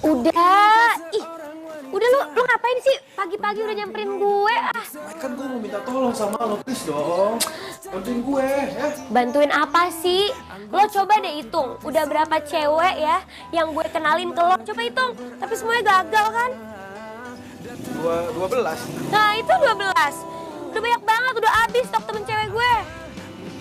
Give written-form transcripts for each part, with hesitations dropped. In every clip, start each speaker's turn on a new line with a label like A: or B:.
A: Udah, udah lu ngapain sih? Pagi-pagi udah nyamperin gue ah.
B: Kan gue mau minta tolong sama lo, please dong. Bantuin gue, ya.
A: Bantuin apa sih? Lo coba deh hitung, udah berapa cewek ya yang gue kenalin ke lo? Coba hitung, tapi semuanya gagal kan?
B: 12.
A: Nah itu 12. Udah banyak banget, udah habis stok temen cewek gue.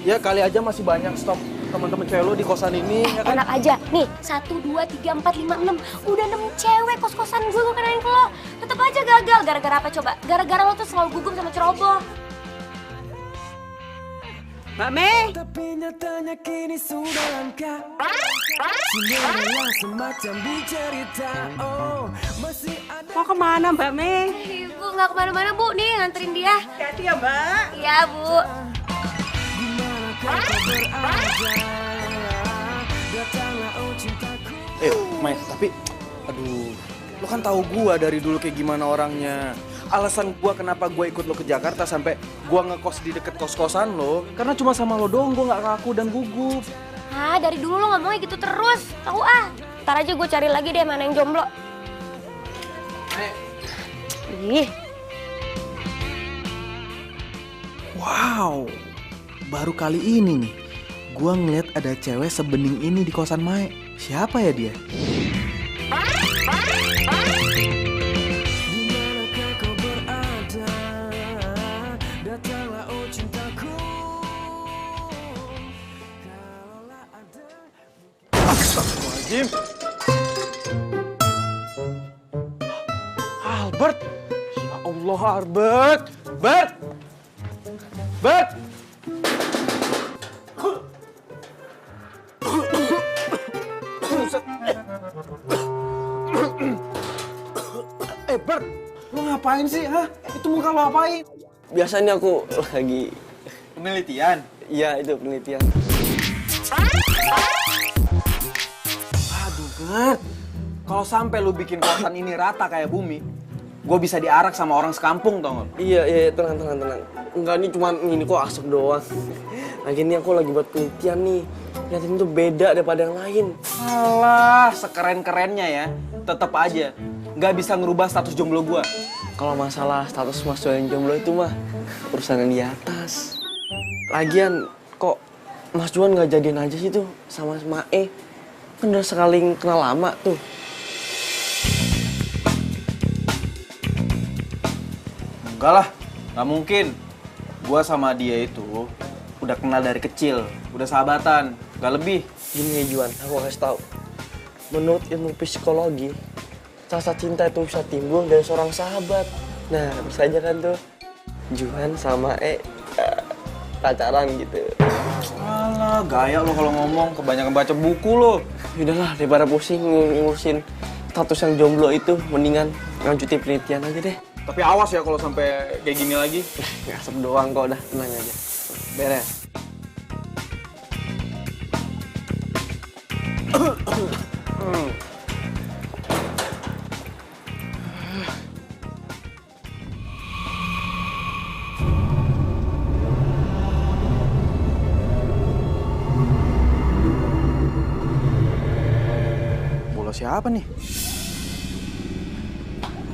B: Ya kali aja masih banyak stok teman-teman cewek lo di kosan ini, ya kan?
A: Enak aja, nih 1, 2, 3, 4, 5, 6. Udah 6 cewek kos-kosan gue kenalin ke lo. Tetep aja gagal, gara-gara apa coba? Gara-gara lo tuh selalu gugup sama ceroboh.
C: Mbak Mei.
D: Tapi nyatanya kini sudah langka. Cinderella semacam dicerita. Oh, masih ada.
C: Mau kemana Mbak Mei?
A: Ibu nggak kemana-mana bu, nih nganterin dia.
C: Hati-hati ya Mbak.
A: Iya bu.
D: Dimana kau berada? Datanglah oh cintaku.
B: Mai, tapi aduh, lo kan tahu gua dari dulu kayak gimana orangnya. Alasan gua kenapa gua ikut lo ke Jakarta sampai gua ngekos di deket kos-kosan lo, karena cuma sama lo doang gua nggak kaku dan gugup.
A: Ah, dari dulu lo ngomongnya gitu terus. Tahu ah. Ntar aja gue cari lagi deh mana yang jomblo. Ih.
B: Wow, baru kali ini nih gua ngeliat ada cewek sebening ini di kosan Mae. Siapa ya dia?
D: Dimanakah kau berada? Datanglah oh cintaku. Kalaulah ada.
B: Astagfirullahaladzim. Albert. Ya Allah, Albert. Bert. Bert. Bert, lo ngapain sih, ha? Itu muka lo apain?
E: Biasanya aku lagi...
B: Penelitian?
E: Iya, itu penelitian.
B: Aduh, Bert. Kalau sampai lu bikin kosan ini rata kayak bumi, gue bisa diarak sama orang sekampung, tau gak?
E: Iya, tenang. Enggak, ini cuma ini kok asap doang. Lagi ini aku lagi buat penelitian nih. Lihatin tuh beda daripada yang lain.
B: Alah, sekeren-kerennya ya. Tetep aja, nggak bisa ngerubah status jomblo gue.
E: Kalau masalah status Mas Juan jomblo itu mah urusan yang di atas. Lagian kok Mas Juan nggak jadian aja sih tuh sama Mae? Kan udah sekali kenal lama tuh.
B: Enggak lah, nggak mungkin. Gue sama dia itu udah kenal dari kecil, udah sahabatan, nggak lebih.
E: Gini ya Juan, aku kasih tahu. Menurut ilmu psikologi, rasa cinta itu bisa timbul dari seorang sahabat. Nah, bisa aja kan tuh Juan sama pacaran gitu.
B: Alah, gaya lo kalau ngomong, kebanyakan baca buku lo.
E: Yaudahlah, daripada pusing ngurusin status yang jomblo itu, mendingan lanjutin penelitian aja deh.
B: Tapi awas ya kalau sampai kayak gini lagi.
E: Ngasep doang kok, udah tenang aja. Beres.
B: Bola siapa nih?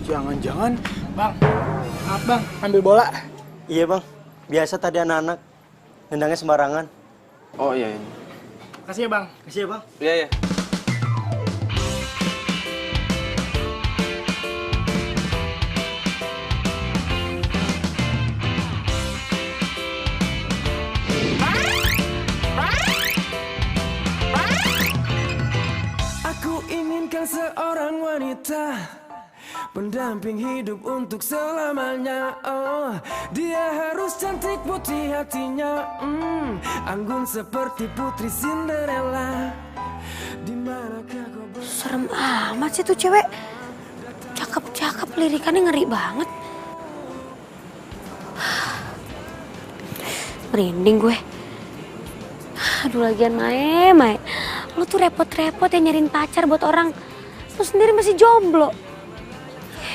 B: Jangan-jangan
F: Bang, maaf bang, ambil bola.
G: Iya bang, biasa tadi anak-anak nendangnya sembarangan.
B: Oh iya.
F: Kasih ya bang.
G: Kasih ya bang.
B: Iya.
D: Aku inginkan seorang wanita pendamping hidup untuk selamanya. Oh, dia harus cantik putih hatinya, anggun seperti putri Cinderella. Dimanakah kau
A: Serem amat sih tuh cewek. Cakep, lirikannya ngeri banget. Merinding gue. Aduh lagian Mae. Lo tuh repot-repot ya nyariin pacar buat orang. Lo sendiri masih jomblo.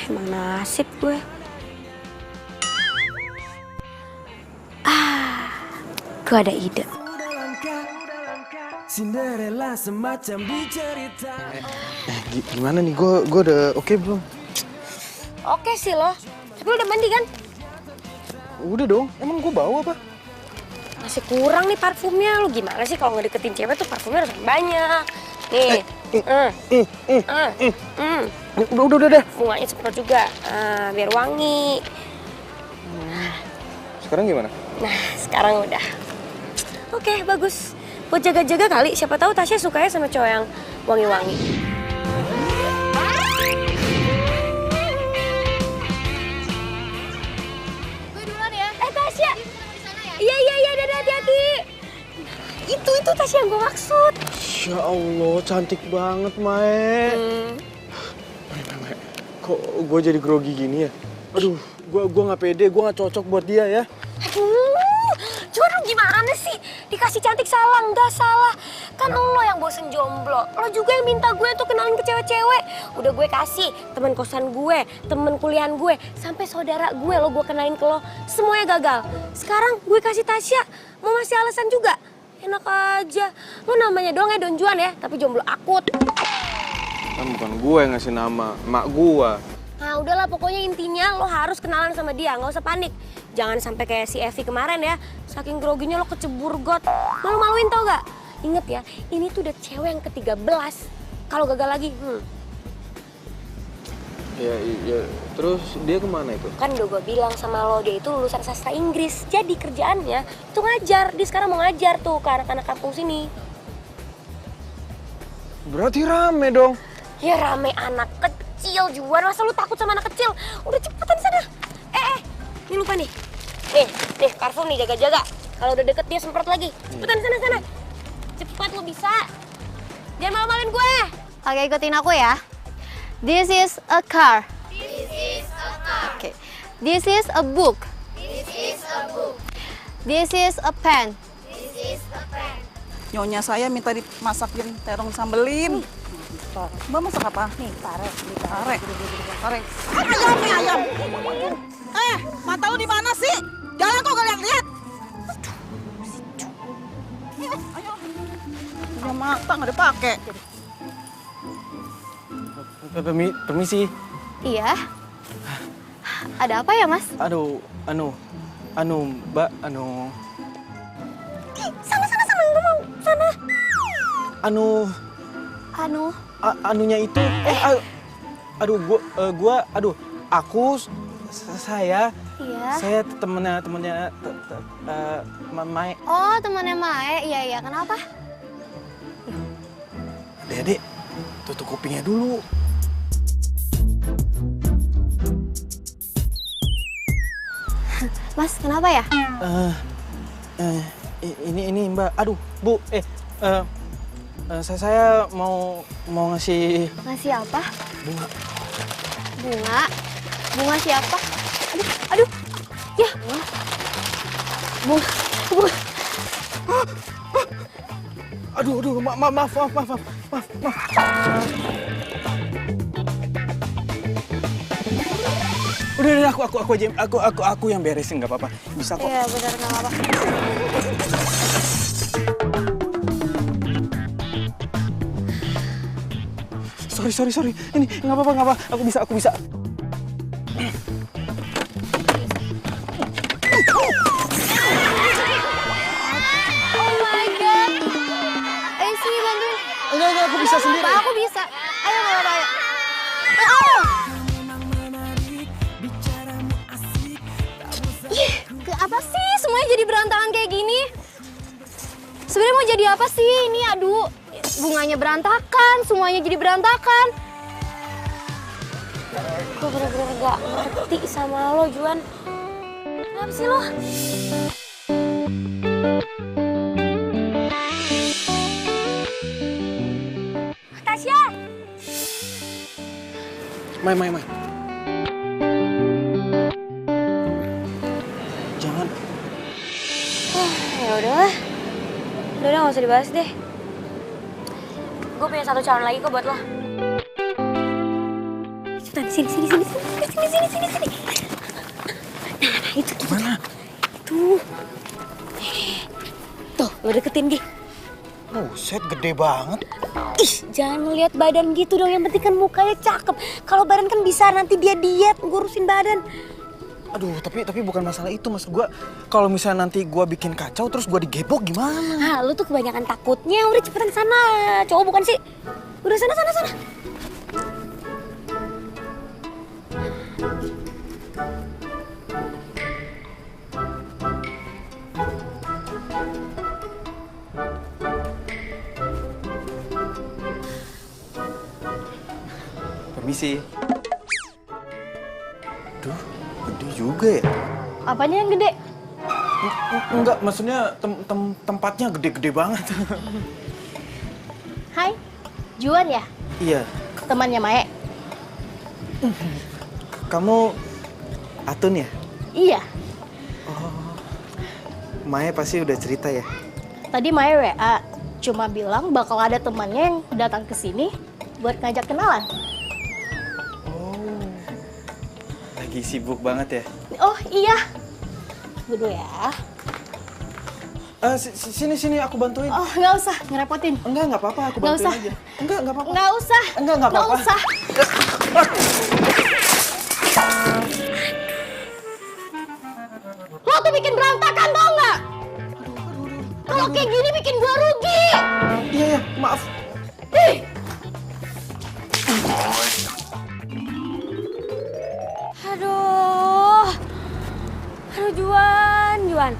A: Emang nasib gue. Gue ada ide.
D: sudah langka? Cinderella semacam di cerita.
B: Gimana nih? Gue udah oke belum?
A: Oke sih lo, tapi lo udah mandi kan?
B: Udah dong. Emang gue bawa apa?
A: Masih kurang nih parfumnya. Lo gimana sih kalau ngedeketin cewek tuh parfumnya harus banyak. Nih.
B: Udah.
A: Bunganya semprot juga, biar wangi.
B: Sekarang gimana?
A: Nah, sekarang udah. Oke, bagus. Buat jaga-jaga kali, siapa tahu Tasya sukanya sama cowok yang wangi-wangi.
H: Gue duluan ya.
A: Tasya. Iya, dadah, hati-hati. Itu Tasya yang gue maksud.
B: Ya Allah, cantik banget, Mae. Mae, kok gue jadi grogi gini ya? Aduh, gue nggak pede, gue nggak cocok buat dia ya.
A: Aduh, cuman lu gimana sih? Dikasih cantik salah, nggak salah. Kan lo yang bosen jomblo. Lo juga yang minta gue tuh kenalin ke cewek-cewek. Udah gue kasih teman kosan gue, temen kuliahan gue, sampai saudara gue lo gue kenalin ke lo. Semuanya gagal. Sekarang gue kasih Tasya, mau masih alasan juga? Enak aja. Lo namanya doang ya Don Juan ya, tapi jomblo akut.
B: Kan bukan gue yang ngasih nama, mak gue.
A: Nah udahlah, pokoknya intinya lo harus kenalan sama dia, nggak usah panik. Jangan sampai kayak si Evi kemarin ya, saking groginya lo kecebur got. Malu-maluin tau gak? Ingat ya, ini tuh udah cewek yang ke-13. Kalau gagal lagi,
B: Ya, terus dia kemana itu?
A: Kan udah gue bilang sama lo, dia itu lulusan sastra Inggris. Jadi kerjaannya itu ngajar. Dia sekarang mau ngajar tuh ke anak-anak kampung sini.
B: Berarti rame dong.
A: Ya rame anak kecil, Juan. Masa lu takut sama anak kecil? Udah cepetan sana. Ini lupa nih. Nih, parfum nih, jaga-jaga. Kalau udah deket dia semprot lagi. Cepetan sana. Cepat, lo bisa. Jangan malu-maluin gue.
H: Oke, ikutin aku ya. This is a car.
I: This is a car.
H: Okay. This is a book.
I: This is a book.
H: This is a pen.
I: This is a pen.
C: Nyonya saya minta dimasakin terong sambelin. Mbak masak apa? Nih, pare. Ayam nih, ayam. Mata lu di mana sih? Jalan kok kalian lihat. Ayo. Udah mata nggak dipakai.
B: Permisi.
H: Iya. Ada apa ya, Mas?
B: Aduh, Mbak,
A: Sana, ngomong. Sana.
B: Anunya itu, saya
H: Iya.
B: Saya temennya Mae.
H: Oh, temannya Mae. Iya. Kenapa?
B: Dek, tutup kupingnya dulu.
H: Mas, kenapa ya?
B: Ini Mbak. Aduh, Bu. Saya mau ngasih
H: Ngasih apa?
B: bunga.
H: Bunga? Bunga siapa? Aduh. Ya. Bunga.
B: Aduh, maaf. Udah, aku aja, aku yang beresin, nggak apa-apa. Bisa kok.
H: Iya, benar, nggak apa-apa.
B: Sorry. Ini nggak apa-apa. Aku bisa.
H: Oh my God. Sini bantuin.
B: Enggak, aku bisa sendiri.
H: Apa, aku bisa. Ayo, nggak apa-apa, ayo. Apa sih semuanya jadi berantakan kayak gini? Sebenarnya mau jadi apa sih ini? Aduh, bunganya berantakan, semuanya jadi berantakan.
A: Gue bener-bener gak ngerti sama lo, Juan. Kenapa sih lo? Tasya!
B: Mai. Jangan.
A: Ya udahlah. Udah gak usah dibahas deh. Gue punya satu calon lagi kok buat lo. Cepetan, sini. Nah, itu.
B: Gimana?
A: Tuh, lo deketin, Gi.
G: Buset, gede banget.
A: Ih, jangan ngeliat badan gitu dong. Yang penting kan mukanya cakep. Kalau badan kan bisa nanti dia diet ngurusin badan.
B: Aduh, tapi bukan masalah itu, maksud gue. Kalau misalnya nanti gue bikin kacau terus gue digebok gimana?
A: Ah, lu tuh kebanyakan takutnya. Udah cepetan sana. Cowok bukan sih? Udah sana.
B: Permisi. Duh, gede juga ya?
H: Apanya yang gede?
B: Enggak, maksudnya tempatnya gede-gede banget.
H: Hai, Juan ya?
B: Iya.
H: Temannya Mae?
B: Kamu Atun ya?
H: Iya.
B: Maya pasti udah cerita ya?
H: Tadi Mae WA, cuma bilang bakal ada temannya yang datang ke sini buat ngajak kenalan.
B: Lagi sibuk banget ya?
H: Oh iya. Dulu ya.
B: Sini aku bantuin.
H: Oh nggak usah, ngerepotin.
B: Nggak apa-apa, aku
H: Nggak
B: bantuin
H: usah.
B: aja. Nggak apa-apa.
H: Nggak usah.
B: Nggak
H: Nggak
B: apa-apa.
H: usah. Lo tuh bikin berantakan tau nggak? Kalau kayak gini bikin gua rugi.
B: Iya, maaf.
H: Ih.
A: Aduh Juan.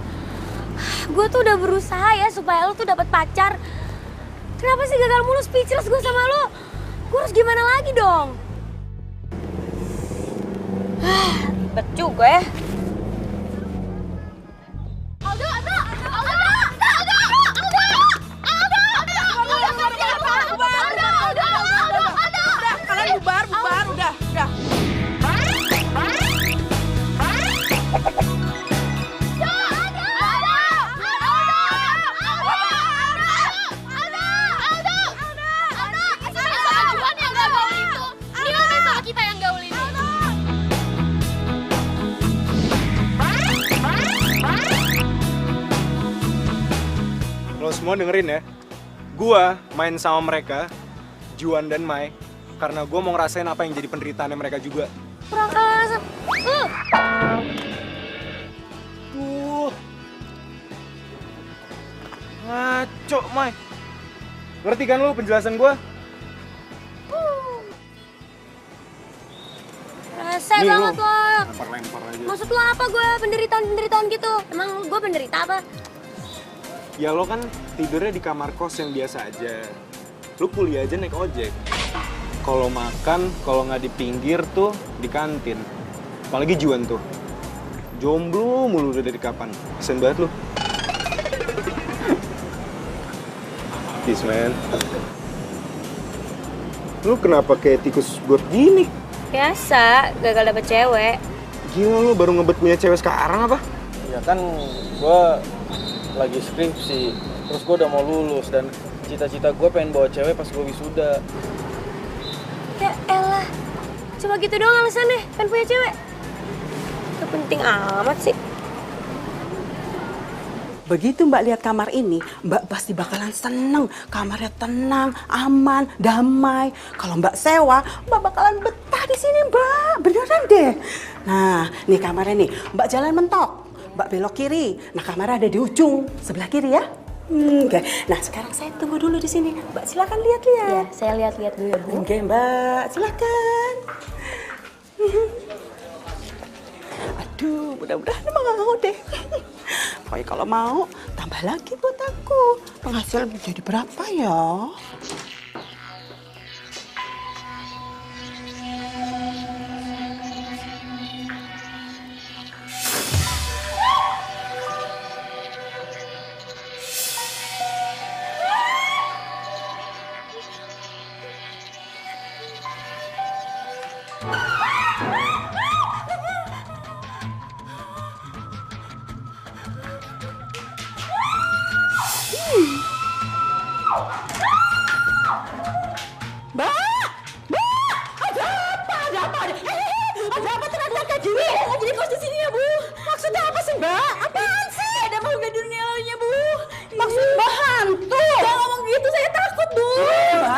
A: Gue tuh udah berusaha ya supaya lo tuh dapat pacar. Kenapa sih gagal mulu, speechless gue sama lo? Gue harus gimana lagi dong? Ribet juga ya.
C: Kalian bubar, udah.
J: Lo semua dengerin ya, gua main sama mereka, Juan dan Mai, karena gua mau ngerasain apa yang jadi penderitaannya mereka juga.
A: Kurang asap.
J: Ngaco, Mai. Ngerti kan lo penjelasan gua?
A: Rese
J: Nih,
A: banget
J: lo.
A: lo.
J: Lempar aja.
A: Maksud lo apa gue penderitaan gitu? Emang gue penderita apa?
J: Ya lo kan tidurnya di kamar kos yang biasa aja. Lo kuliah aja naik ojek. Kalau makan, kalau nggak di pinggir tuh di kantin. Apalagi Juan tuh. Jomblo mulu udah dari kapan. Kesian banget lo. Peace, man. Lu kenapa kayak tikus got gini?
A: Biasa, gagal dapet cewek.
J: Gila lu baru ngebet punya cewek sekarang apa?
B: Ya kan gue lagi skripsi, terus gue udah mau lulus dan cita-cita gue pengen bawa cewek pas gue wisuda.
A: Ya elah, cuma gitu doang alasannya, pengen punya cewek. Gak penting amat sih.
C: Begitu Mbak lihat kamar ini, Mbak pasti bakalan seneng. Kamarnya tenang, aman, damai. Kalau Mbak sewa, Mbak bakalan betah di sini, Mbak. Beneran deh. Nah, nih kamarnya nih. Mbak jalan mentok. Mbak belok kiri. Nah, kamarnya ada di ujung sebelah kiri ya. Oke. Nah, sekarang saya tunggu dulu di sini. Mbak silakan lihat-lihat.
A: Ya, saya lihat-lihat dulu ya, Bu.
C: Oke, Mbak. Silakan. Aduh, mudah-mudahan mau deh. Pokoknya kalau mau, tambah lagi buat aku. Penghasilan jadi berapa ya?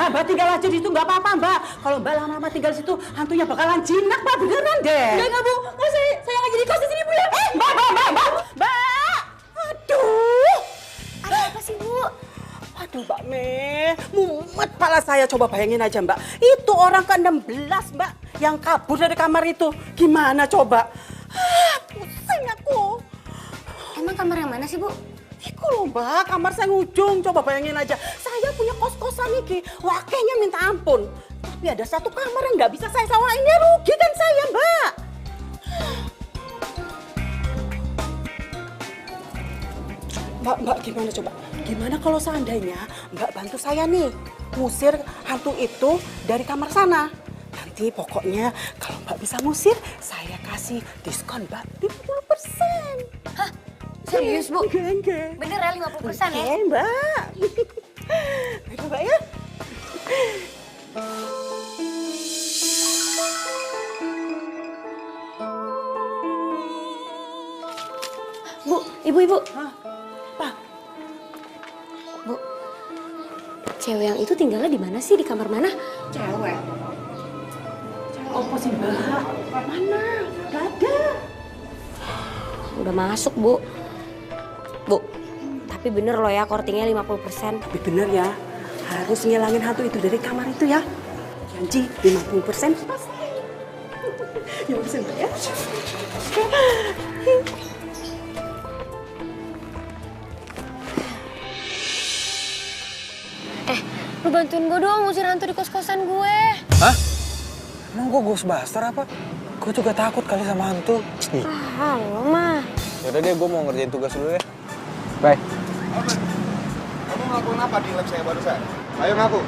C: Mbak tinggal aja di situ nggak apa-apa Mbak. Kalau Mbak lama-lama tinggal di situ, hantunya bakalan jinak Mbak, beneran deh. Enggak Bu, nggak saya nggak jadi kos di sini Bu ya. Mbak. Aduh.
A: Ada apa sih, Bu?
C: Aduh Mbak Meh, mumet pala saya. Coba bayangin aja Mbak, itu orang ke-16 Mbak yang kabur dari kamar itu. Gimana coba? Pusing aku.
A: Emang kamar yang mana sih, Bu?
C: Iku loh Mbak, kamar saya ngujung. Coba bayangin aja, saya punya kos-kosan iki, wakenya minta ampun. Tapi ada satu kamar yang nggak bisa saya sewain, ya rugi kan saya Mbak. Mbak gimana coba? Gimana kalau seandainya Mbak bantu saya nih, ngusir hantu itu dari kamar sana. Nanti pokoknya kalau Mbak bisa ngusir, saya kasih diskon Mbak 50%.
A: Hah? Serius, Bu?
C: Enggak.
A: Bener ya 50% ya?
C: Oke, Mbak. Baik, Mbak ya.
A: Bu, ibu-ibu.
C: Hah? Pak,
A: Bu, cewek yang itu tinggalnya di mana sih? Di kamar mana?
C: cewek. Cewek apa sih, Mbak? Mana? Gak ada.
A: Udah masuk, Bu. Bu, tapi bener loh ya kortingnya 50%.
C: Tapi bener ya, harus ngilangin hantu itu dari kamar itu ya. Janji 50% pasti. 50% Mbak ya.
A: Lu bantuin gue dong ngusir hantu di kos-kosan gue.
J: Hah? Emang gue Ghostbuster apa? Gue juga takut kali sama hantu.
A: Halo, mah.
J: Yaudah deh, gue mau ngerjain tugas dulu ya. Bye.
K: Kamu ngelakuin apa di lab saya barusan? Ayo ngaku.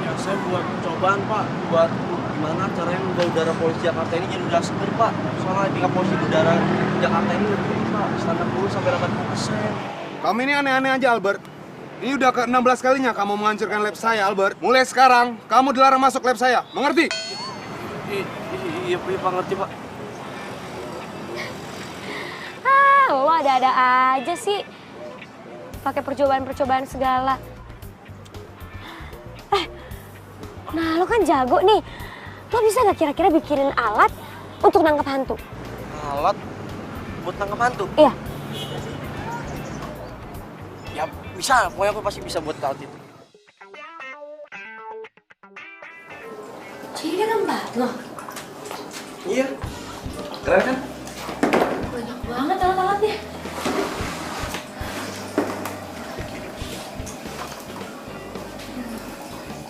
E: Ya saya buat cobaan Pak, buat gimana caranya membawa udara polisi Jakarta ini jadi udara seger Pak. Soalnya tingkat polisi udara Jakarta ini lebih tinggi Pak, standar 10 sampai 80%.
K: Kamu ini aneh-aneh aja, Albert. Ini udah ke-16 kalinya kamu menghancurkan lab saya, Albert. Mulai sekarang, kamu dilarang masuk lab saya. Mengerti?
E: Iya Pak, ngerti Pak.
A: Lo ada-ada aja sih. Pakai percobaan-percobaan segala. Nah lo kan jago nih. Lo bisa gak kira-kira bikinin alat untuk nangkep hantu?
E: Alat buat nangkep hantu?
A: Iya.
E: Ya bisa, pokoknya aku pasti bisa buat alat itu.
A: Jadi dia nambah loh.
E: Iya, keren kan?
A: Banyak banget alat-alatnya.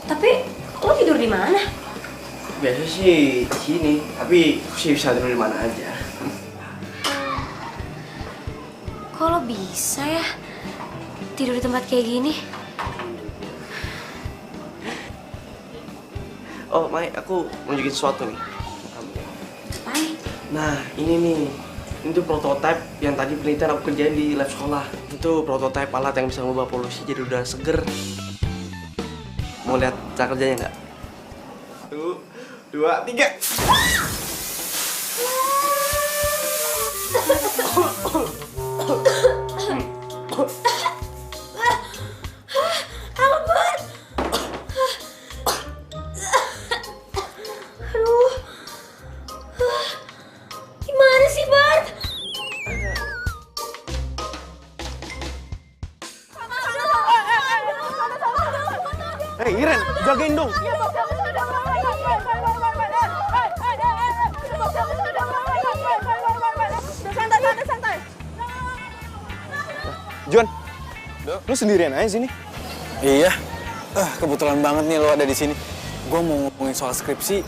A: Tapi lo tidur di mana?
E: Biasa sih di sini, tapi aku sih bisa tidur di mana aja.
A: Kok lo bisa ya tidur di tempat kayak gini?
E: Oh, Mai, aku mau nunjukin sesuatu nih.
A: Apain?
E: Nah, ini nih. Ini tuh prototipe yang tadi penelitian aku kerjain di lab sekolah. Itu prototipe alat yang bisa mengubah polusi jadi udara seger. Mau lihat cara kerjanya nggak? 1, 2, 3.
A: Albert! Aduh. Gimana sih, Bart?
J: Hei, Iren, jagain dong.
C: Santai.
J: Juan, lu sendirian aja sini?
B: Iya. Kebetulan banget nih lo ada di sini. Gue mau ngomongin soal skripsi.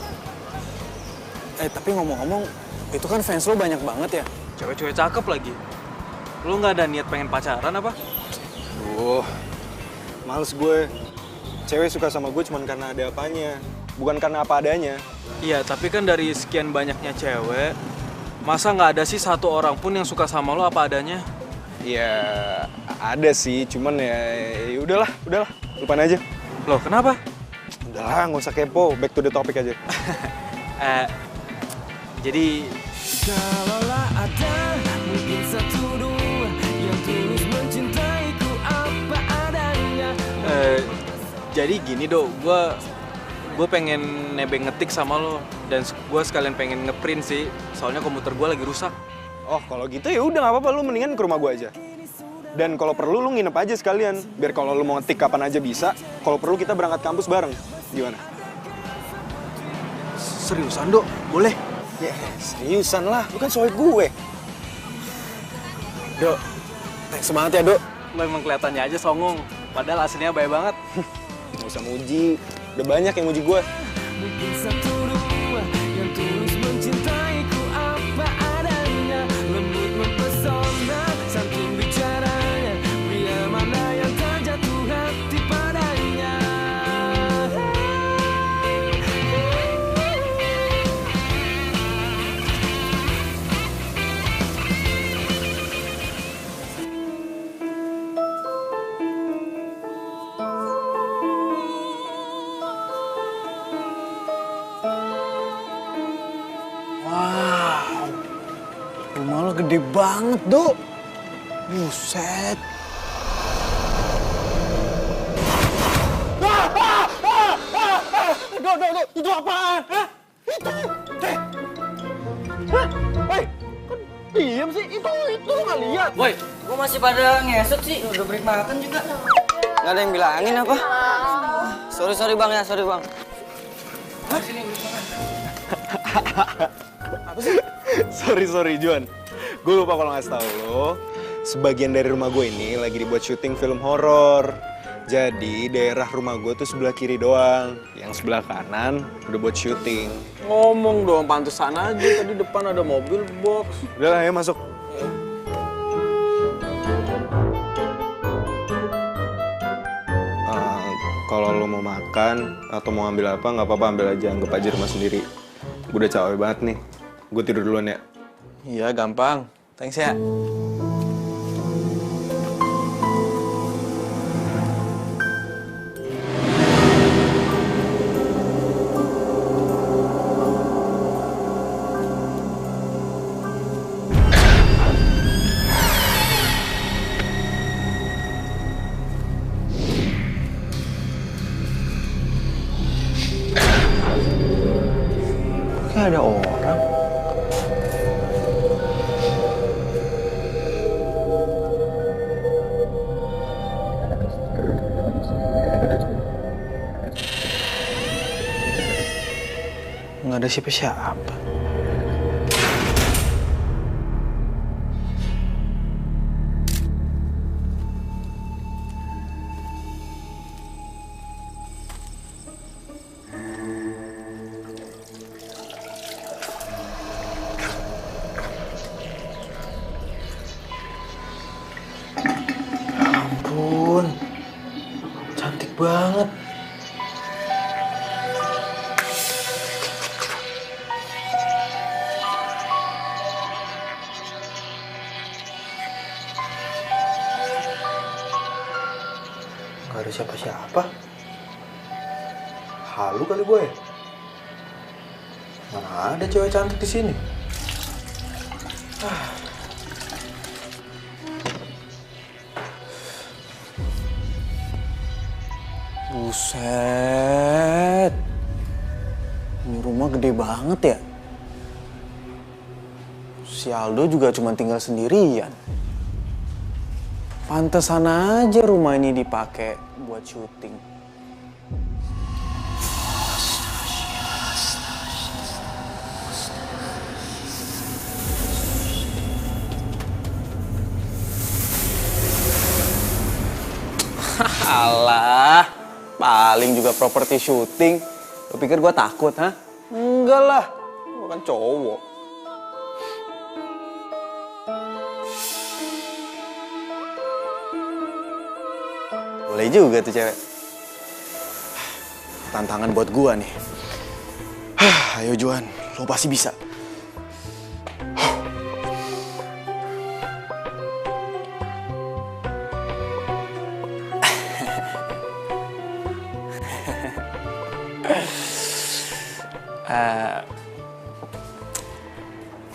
B: Tapi ngomong-ngomong, itu kan fans lo banyak banget ya?
J: Cewek-cewek cakep lagi. Lu nggak ada niat pengen pacaran apa?
K: Males gue. Cewek suka sama gue cuma karena ada apanya, bukan karena apa adanya.
J: Iya, tapi kan dari sekian banyaknya cewek, masa nggak ada sih satu orang pun yang suka sama lo apa adanya?
K: Ya ada sih, cuman ya udahlah, lupain aja.
J: Loh, kenapa?
K: Udahlah, nggak usah kepo, back to the topic aja.
J: Jadi
D: Kalaulah ada mungkin satu dua yang tulus mencintaiku apa adanya.
B: Jadi gini Do, gue pengen nebeng ngetik sama lo dan gue sekalian pengen ngeprint sih, soalnya komputer gue lagi rusak.
J: Oh, kalau gitu ya udah nggak apa-apa, lu mendingan ke rumah gua aja. Dan kalau perlu lu nginep aja sekalian, biar kalau lu mau ngetik kapan aja bisa. Kalau perlu kita berangkat kampus bareng. Gimana?
B: Seriusan Do, boleh?
J: Ya, seriusan lah, lu kan sohib gue.
B: Do, thanks banget ya Do. Lo emang kelihatannya aja songong, padahal aslinya baik banget.
J: Nggak usah muji, udah banyak yang muji gue.
D: Mungkin satu dua yang tulus mencintaiku apa adanya, lembut mempesona santun bicaranya, pria mana yang tak jatuh hati padanya.
B: Wow, rumah lo gede banget, Do. Buset. Do, itu apaan? Hah? Itu, Hah? Woi, kan diem sih? Itu lo nggak lihat?
E: Woi, gua masih pada ngesot sih, udah break makan juga. Nggak ada yang bilangin apa? Sorry bang ya, sorry bang.
J: Sorry Juan. Gue lupa kalau ngasih tahu lo. Sebagian dari rumah gue ini lagi dibuat syuting film horor. Jadi daerah rumah gue tuh sebelah kiri doang. Yang sebelah kanan udah buat syuting.
B: Ngomong dong, pantesan aja tadi depan ada mobil box.
J: Udah lah ya masuk. Kalau lo mau makan atau mau ambil apa nggak apa-apa, ambil aja, anggap aja rumah sendiri. Gue udah capek banget nih. Gue tidur duluan ya.
B: Iya, gampang. Thanks ya. Kayak ada orang. Nggak ada siapa-siapa. Ampun, cantik banget. Gak ada siapa-siapa. Halu kali gue. Mana ada cewek cantik di sini? Buset. Ini rumah gede banget ya. Si Aldo juga cuma tinggal sendirian. Pantesan aja rumah ini dipakai buat syuting. Alah, paling juga properti syuting. Lo pikir gue takut, ha? Enggak lah, gue kan cowok. Boleh juga tuh cewek. Tantangan buat gua nih. Ayo Juan, lo pasti bisa.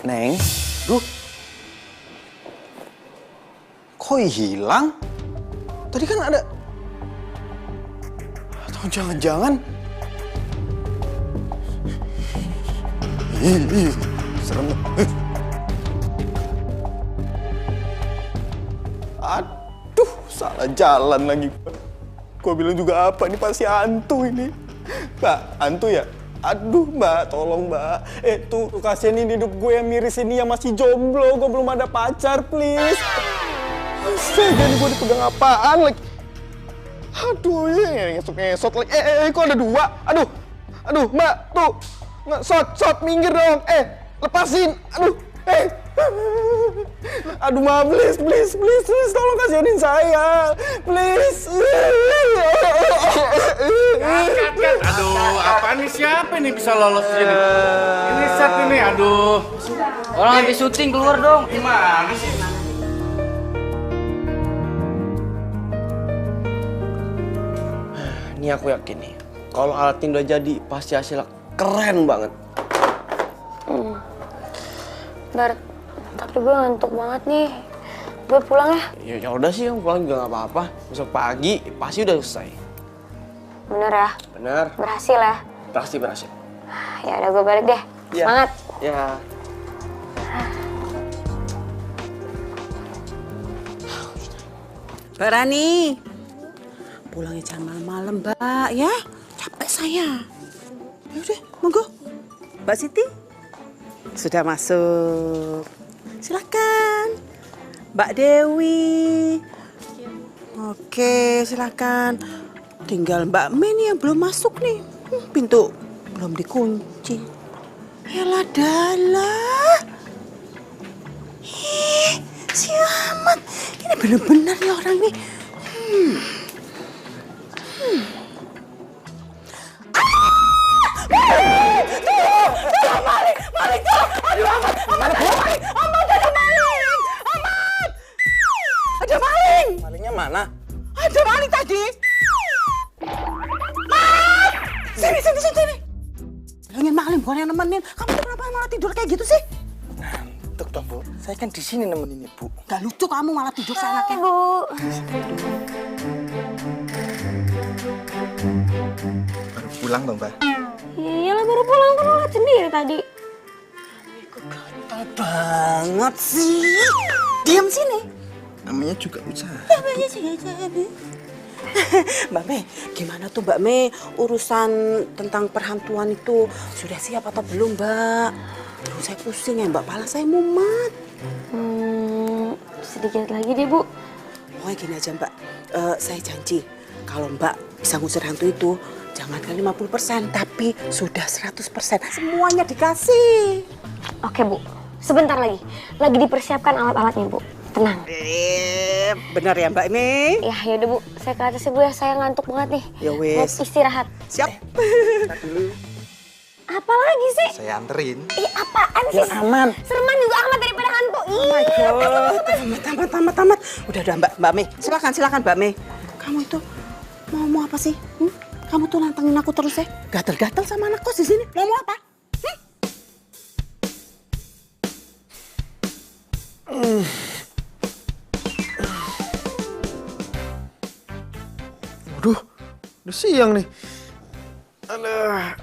B: Neng, duh, kok hilang? Tadi kan ada. Atau Oh, jangan-jangan. Serem. Aduh, salah jalan lagi. Gua bilang juga apa, ini pasti hantu ini. Mbak, hantu ya? Aduh Mbak, tolong Mbak. Tuh kasihan ini hidup gue yang miris ini yang masih jomblo. Gue belum ada pacar, please. Astaga, ini gue dipegang apaan lagi? Aduh, ini ngesot lagi. Kok ada dua? Aduh Mbak, tuh. Shot, minggir dong. Lepasin. Aduh Mbak, please, tolong kasihanin saya. Please.
L: Kat. Aduh, apaan nih, siapa nih bisa lolos sini? Ini set ini, aduh.
E: Orang lagi syuting, keluar dong.
L: Gimana sih?
E: Ini aku yakin nih, kalau alat ini udah jadi, pasti hasilnya keren banget.
A: Bar, tapi gue ngantuk banget nih. Gue pulang ya.
E: Ya udah sih, pulang juga nggak apa-apa. Besok pagi pasti udah selesai.
A: Bener ya?
E: Bener.
A: Berhasil ya?
E: Pasti berhasil.
A: Ya udah gue balik deh.
E: Ya.
A: Semangat.
E: Ya.
C: Mbak Rani, pulangnya jangan malam-malam, Mbak, ya. Capek saya. Yaudah, monggo. Mbak Siti, sudah masuk. Silakan. Mbak Dewi. Oke, silakan. Tinggal Mbak Mei nih yang belum masuk nih. Pintu belum dikunci. Yalah dalah. Si Ahmad. Ini bener-bener nih orang nih. Maling tuh. Aduh, Ahmad ada maling. Ahmad ada maling. Ahmad. Ada maling.
E: Malingnya mana?
C: Ada maling tadi. Mat. Sini. Bilangin maling bukan yang nemenin. Kamu tuh kenapa malah tidur kayak gitu sih?
E: Ngantuk toh, Bu. Saya kan di sini nemenin Ibu.
C: Gak lucu kamu malah tidur seenaknya.
A: Bu.
B: Baru pulang dong, Mbak.
A: Iyalah baru pulang, kan lo liat sendiri tadi.
C: Gatal banget sih. Diam sini.
B: Namanya juga usaha.
C: Namanya juga usaha. Mbak Mei, gimana tuh Mbak Mei urusan tentang perhantuan itu? Sudah siap atau belum, Mbak? Aduh, saya pusing ya, Mbak. Pala saya mumet.
A: Sedikit lagi deh, Bu.
C: Pokoknya gini aja, Mbak. Saya janji, kalau Mbak bisa ngusir hantu itu, jangankan 50%, tapi sudah 100%. Semuanya dikasih.
A: Oke, Bu. Sebentar lagi. Lagi dipersiapkan alat-alatnya, Bu. Tenang.
C: Benar ya, Mbak Mei?
A: Ya, yaudah, Bu. Saya ke atas ya, Bu, ya. Saya ngantuk banget nih.
C: Ya wes.
A: Mau istirahat.
C: Siap.
A: Apa lagi sih?
B: Saya anterin.
A: Apaan sih?
C: Aman.
A: Sereman juga amat daripada hantu.
C: Tamat. Udah, Mbak Mei. Silakan Mbak Mei. Kamu itu mau apa sih? Kamu tuh nantangin aku terus ya? Gatel-gatel sama anak kos di sini. Mau apa?
B: Waduh, udah siang nih. Aduh.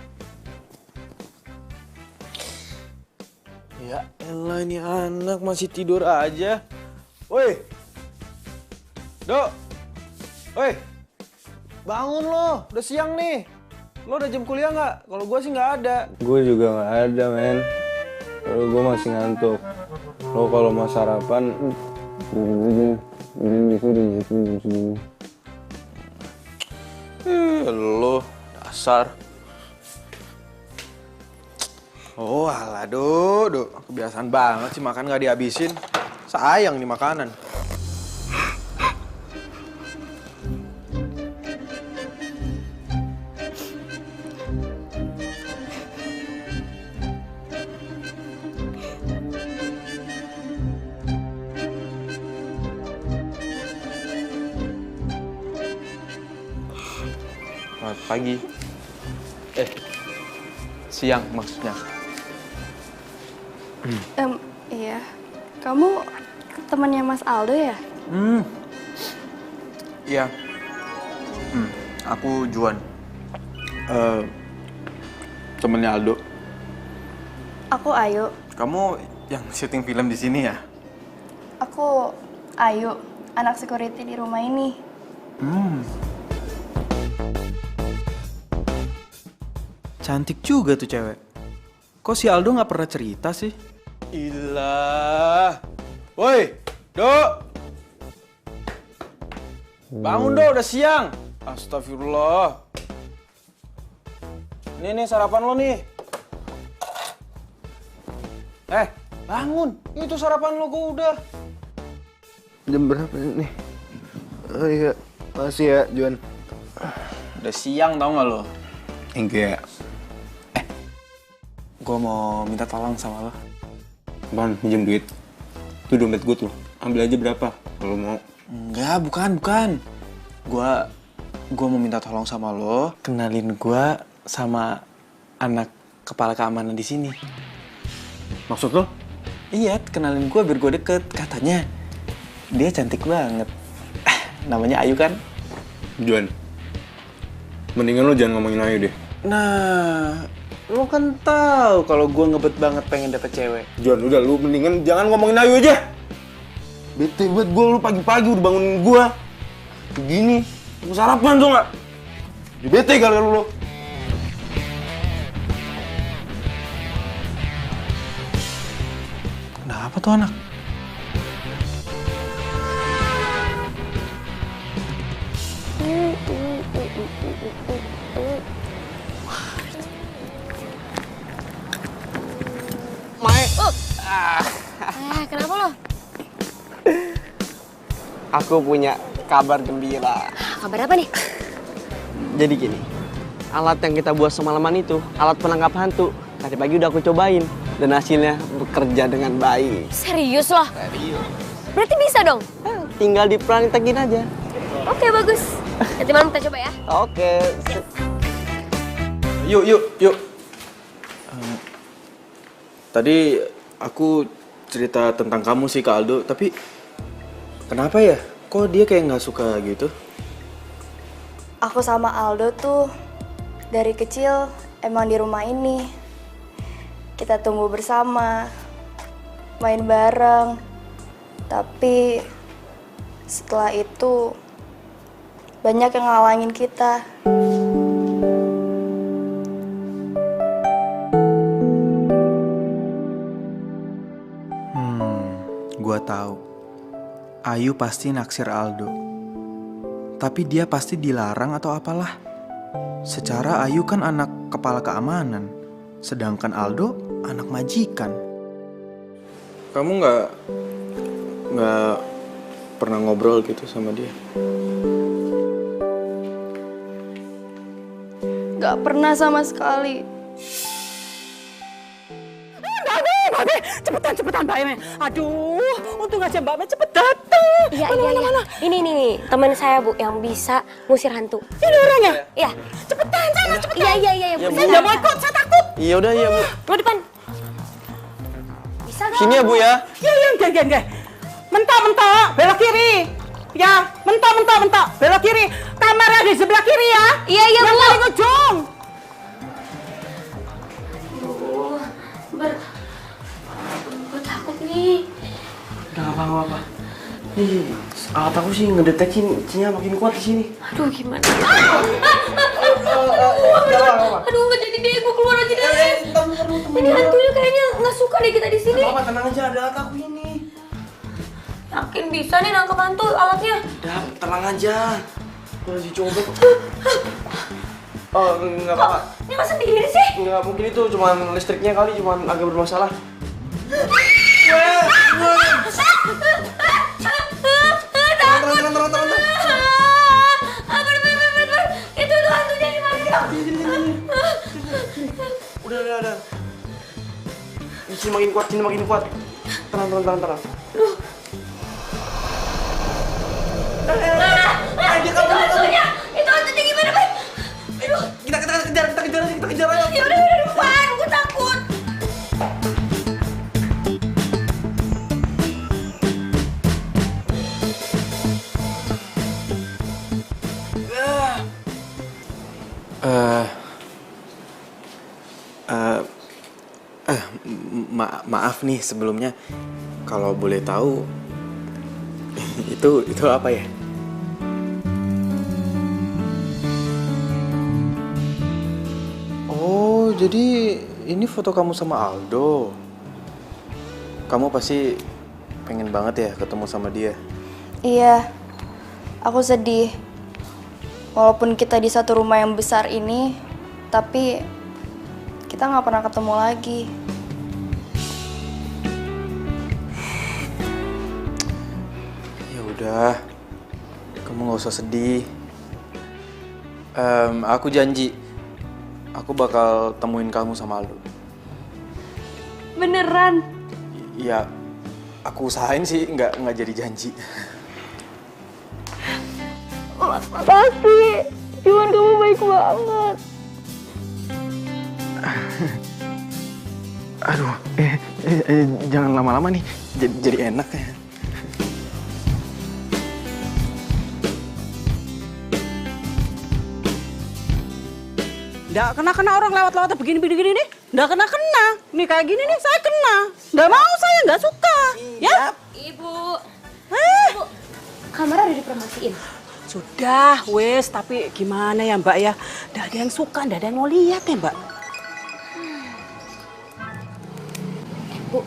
B: Ya elah, ini anak masih tidur aja. Woi. Dok. Woi. Bangun lo, udah siang nih. Lo udah jam kuliah nggak? Kalau gue sih nggak ada.
J: Gue juga nggak ada, men. Kalau gue masih ngantuk. Lo kalau mau sarapan,
B: Lo dasar. Oh alah, Dok. Kebiasaan banget sih makan nggak dihabisin. Sayang nih makanan. Selamat pagi. Siang maksudnya.
H: Iya. Kamu temannya Mas Aldo ya?
B: Iya. Aku Juan. Temennya Aldo.
H: Aku Ayu.
B: Kamu yang syuting film di sini ya?
H: Aku Ayu, anak security di rumah ini.
B: Cantik juga tuh cewek. Kok si Aldo nggak pernah cerita sih? Ilah. Woi, Do. Bangun Do, udah siang. Astagfirullah. Nih sarapan lo nih. Bangun. Itu sarapan lo gua udah.
E: Jam berapa nih? Oh iya, makasih ya, Juan.
B: Udah siang tau nggak lo?
J: Enggak.
B: Gua mau minta tolong sama lo.
J: Bang, minjem duit. Itu dompet gue tuh. Ambil aja berapa kalau mau.
B: Enggak, bukan. Gua mau minta tolong sama lo, kenalin gua sama anak kepala keamanan di sini.
J: Maksud lo?
B: Iya, kenalin gua biar gua deket. Katanya dia cantik banget. Namanya Ayu kan?
J: Juan, mendingan lo jangan ngomongin Ayu deh.
B: Nah, lo kan tahu kalau gua ngebet banget pengen dapet cewek.
J: Juan, udah lu mendingan jangan ngomongin Ayu aja. Bete buat gue, lu pagi-pagi udah bangunin gue. Begini, mau sarapan tuh nggak? Udah bete kali lu.
B: Kenapa tuh anak?
A: Kenapa lo?
E: Aku punya kabar gembira.
A: Kabar apa nih?
E: Jadi gini, alat yang kita buat semalaman itu, alat penangkap hantu. Tadi pagi udah aku cobain, dan hasilnya bekerja dengan baik.
A: Serius loh?
E: Serius.
A: Berarti bisa dong?
E: Tinggal dipraktekin aja.
A: Oke, bagus. Nanti malam kita coba ya.
E: Oke.
B: Yuk. Tadi aku cerita tentang kamu sih ke Aldo, tapi kenapa ya? Kok dia kayak nggak suka gitu?
H: Aku sama Aldo tuh dari kecil emang di rumah ini. Kita tumbuh bersama, main bareng. Tapi setelah itu banyak yang ngalangin kita.
B: Gua tahu. Ayu pasti naksir Aldo. Tapi dia pasti dilarang atau apalah. Secara Ayu kan anak kepala keamanan, sedangkan Aldo anak majikan. Kamu nggak pernah ngobrol gitu sama dia?
H: Gak pernah sama sekali.
C: Cepetan Mbak Eme. Aduh, untung aja Mbak Eme cepet dateng.
A: Iya. Ini teman saya Bu yang bisa ngusir hantu.
C: Ini orangnya?
A: Iya.
C: Cepetan, sana cepetan.
A: Iya, Bu.
C: Saya nggak mau ikut, saya takut.
E: Iya udah ya Bu.
A: Lo depan. Bisa gak?
E: Sini ya Bu ya.
C: Iya, enggak. Mentok, belok kiri. Ya, mentok, belok kiri. Kamarnya di sebelah kiri ya.
A: Iya, Bu.
C: Yang paling ujung.
A: Gue takut nih.
E: Udah nggak apa-apa. Nih, alat aku sih ngedeteksinya makin kuat di sini.
A: Aduh, gimana? Aduh, nggak jadi deh. Gue keluar aja deh. Ini hantunya kayaknya nggak suka deh kita di sini.
E: Apa tenang aja, ada alat aku ini.
A: Yakin bisa nih nangkep hantu alatnya?
E: Udah, tenang aja. Gue lagi coba kok. Oh, nggak apa-apa.
A: Nyala sendiri sih?
E: Nggak mungkin itu, cuman listriknya kali, cuman agak bermasalah.
A: Itu tuh hantunya di mana?
E: Udah. Sini makin kuat. Tenang.
A: Itu hantunya gimana, Bay?
E: Kita kejar aja.
A: Ya udah depan, gue takut.
B: Maaf nih sebelumnya, kalau boleh tahu itu apa ya? Oh, jadi ini foto kamu sama Aldo. Kamu pasti pengen banget ya ketemu sama dia.
H: Iya, aku sedih. Walaupun kita di satu rumah yang besar ini, tapi kita nggak pernah ketemu lagi.
B: Ya udah, kamu nggak usah sedih. Aku janji, aku bakal temuin kamu sama Aldo.
H: Beneran?
B: Ya, aku usahain sih nggak jadi janji.
H: Makasih, Juan kamu baik banget.
B: Aduh, jangan lama-lama nih, jadi enak ya.
C: Nggak kena-kena orang lewat-lewat begini-begini nih. Nggak kena-kena. Nih kayak gini nih saya kena. Nggak mau saya, nggak suka. Ya?
A: Ibu. Ibu. Kamar udah dipromosiin.
C: Sudah, wes. Tapi gimana ya Mbak ya? Nggak ada yang suka, nggak ada yang mau lihat ya Mbak.
A: Bu,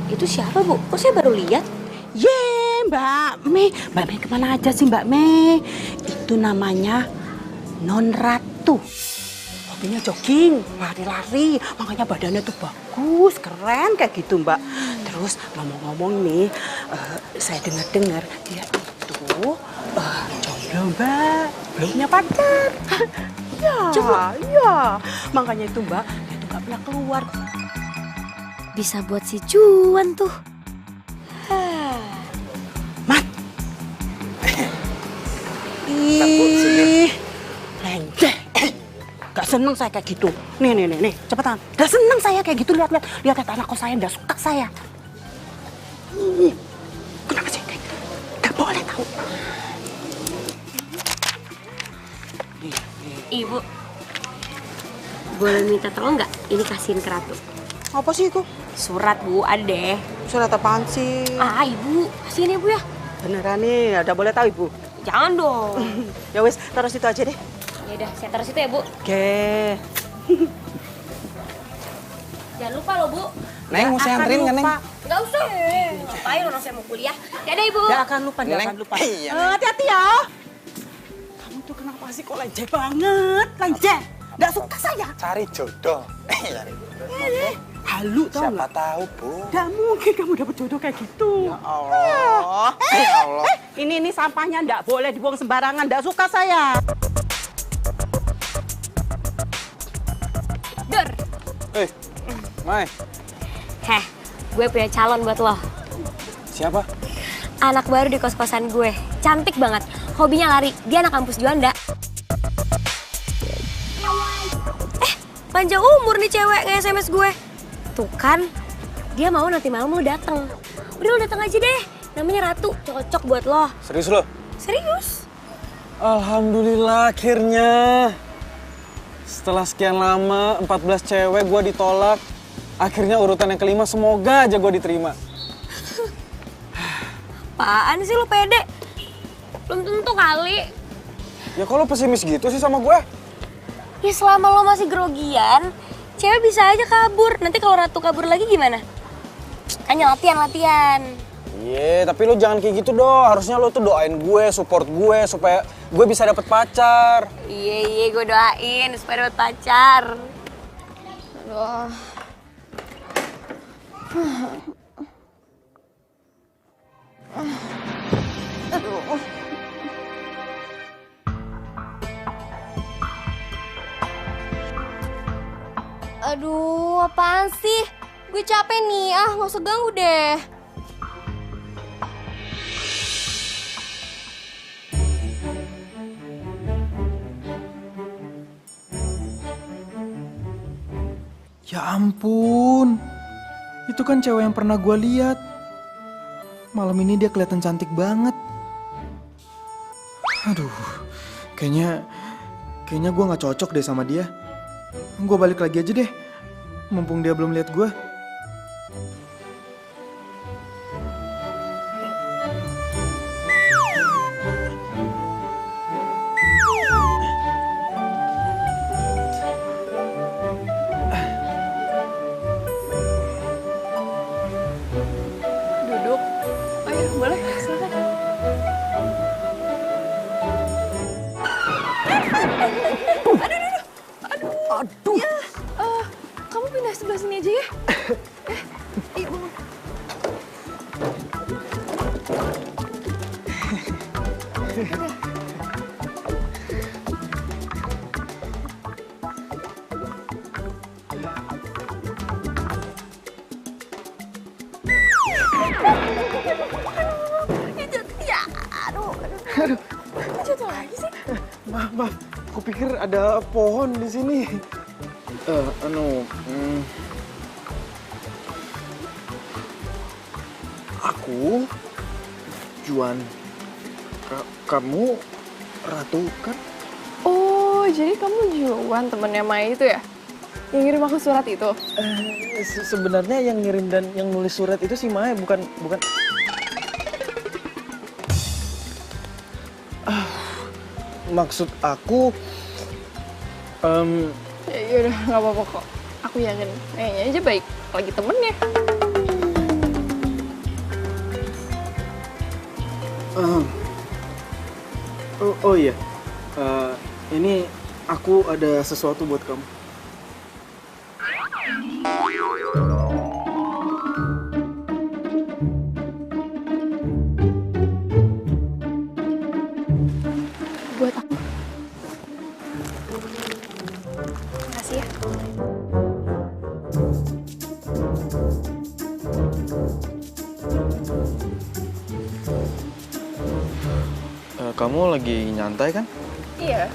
A: itu siapa Bu? Kok saya baru lihat?
C: Mbak Mei. Mbak Mei kemana aja sih Mbak Mei? Itu namanya Non Ratu. Hobinya jogging, lari-lari, makanya badannya tuh bagus, keren kayak gitu Mbak. Terus ngomong-ngomong nih, saya dengar-dengar dia itu jomblo Mbak, belum punya pacar. Ya, makanya itu Mbak, dia tuh gak pernah keluar.
A: Bisa buat si Juan tuh.
C: Mat. Ih, lenjeh. Gak seneng saya kayak gitu. Nih, cepetan. Gak seneng saya kayak gitu, lihat anak kos saya, gak suka saya. Kenapa sih kayak gitu? Gak boleh tahu.
A: Ibu, boleh minta tolong nggak? Ini kasihin ke Ratu.
C: Apa sih itu?
A: Surat Bu, ada deh.
C: Surat apaan sih?
A: Ibu, kasihin ya Bu ya.
C: Beneran nih, udah boleh tahu Ibu?
A: Jangan dong.
C: Ya wes, taruh situ aja deh.
A: Ya udah, saya taruh situ ya Bu.
C: Oke.
A: Jangan lupa loh Bu.
B: Neng, mau saya anterin nggak Neng?
A: Nggak usah. Ngapain orang saya mau kuliah. Dadah Ibu.
C: Gak akan lupa. Hati-hati ya. Kamu tuh kenapa sih kok lenjeh banget? Lenjeh. Gak suka saya.
B: Cari jodoh.
C: Halu tau
B: Siapa
C: nggak?
B: tahu Bu.
C: Gak mungkin kamu dapet jodoh kayak gitu.
B: Ya Allah. Ya Allah.
C: Ini sampahnya nggak boleh dibuang sembarangan. Nggak suka saya.
A: Dur.
B: Mai.
A: Heh, gue punya calon buat lo.
B: Siapa?
A: Anak baru di kos-kosan gue. Cantik banget. Hobinya lari. Dia anak kampus Juanda. Panjang umur nih cewek nge-SMS gue. Tuh kan, dia mau nanti malam lo dateng. Udah lo dateng aja deh. Namanya Ratu, cocok buat lo.
B: Serius lo?
A: Serius?
J: Alhamdulillah akhirnya. Setelah sekian lama, 14 cewek gue ditolak. Akhirnya urutan yang kelima, semoga aja gue diterima.
A: Apaan sih lo pede? Belum tentu kali.
J: Ya kok lo pesimis gitu sih sama gue?
A: Ya selama lo masih grogian, cewek bisa aja kabur. Nanti kalau Ratu kabur lagi gimana? Kan latihan.
J: Iya, tapi lo jangan kayak gitu dong. Harusnya lo tuh doain gue, support gue, supaya gue bisa dapet pacar.
A: Iya, gue doain supaya dapet pacar. Aduh.
H: Aduh, apaan sih? Gue capek nih, nggak usah ganggu deh.
B: Ya ampun, itu kan cewek yang pernah gue lihat. Malam ini dia kelihatan cantik banget. Aduh, kayaknya gue nggak cocok deh sama dia. Gue balik lagi aja deh. mumpung dia belum lihat gue.
H: Duduk. Ayo, boleh, silakan. Aduh. Ya, kamu pindah sebelah sini aja ya. Ibu.
A: Ya, aduh. Jatuh lagi sih.
B: Maaf, kupikir ada pohon di sini. Aku Juan. Kamu Ratu kan?
H: Oh, jadi kamu Juan temennya Maya itu ya? Yang ngirim aku surat itu?
B: Sebenarnya yang ngirim dan yang nulis surat itu si Maya, bukan. Maksud aku,
H: Ya udah, nggak apa-apa kok. Aku yakin, kayaknya aja baik lagi temennya.
B: Oh iya, ini aku ada sesuatu buat kamu.
H: Buat aku. Makasih ya.
B: Kamu lagi nyantai kan?
H: Iya.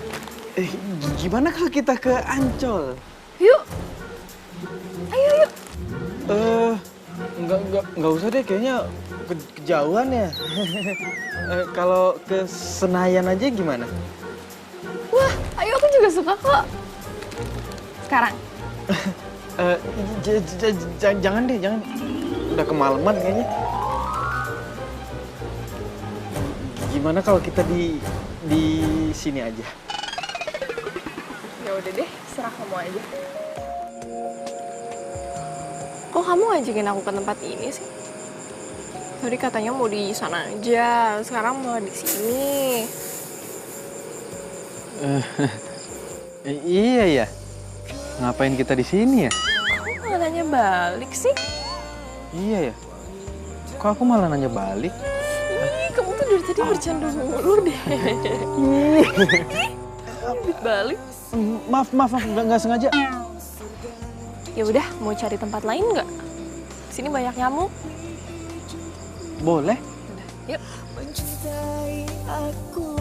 B: Gimana kalau kita ke Ancol?
H: Yuk. Ayo, yuk.
B: Nggak usah deh, kayaknya kejauhan ya. Kalau ke Senayan aja gimana?
H: Wah, ayo, aku juga suka kok. Sekarang.
B: Jangan deh, jangan. Udah kemalaman kayaknya. Gimana kalau kita di sini aja?
H: Ya udah deh, serah kamu aja. Kok kamu ngajakin aku ke tempat ini sih? Tadi katanya mau di sana aja, sekarang mau di sini.
B: Iya ya. Ngapain kita di sini ya?
H: Kok nggak nanya balik sih?
B: Iya ya. Kok aku malah nanya balik?
H: Ih, kamu tuh dari tadi bercanda mulu deh. Balik.
B: Maaf, nggak sengaja.
H: Ya udah, mau cari tempat lain nggak? Sini banyak nyamuk.
B: Boleh.
H: Yuk.
D: Mencintai aku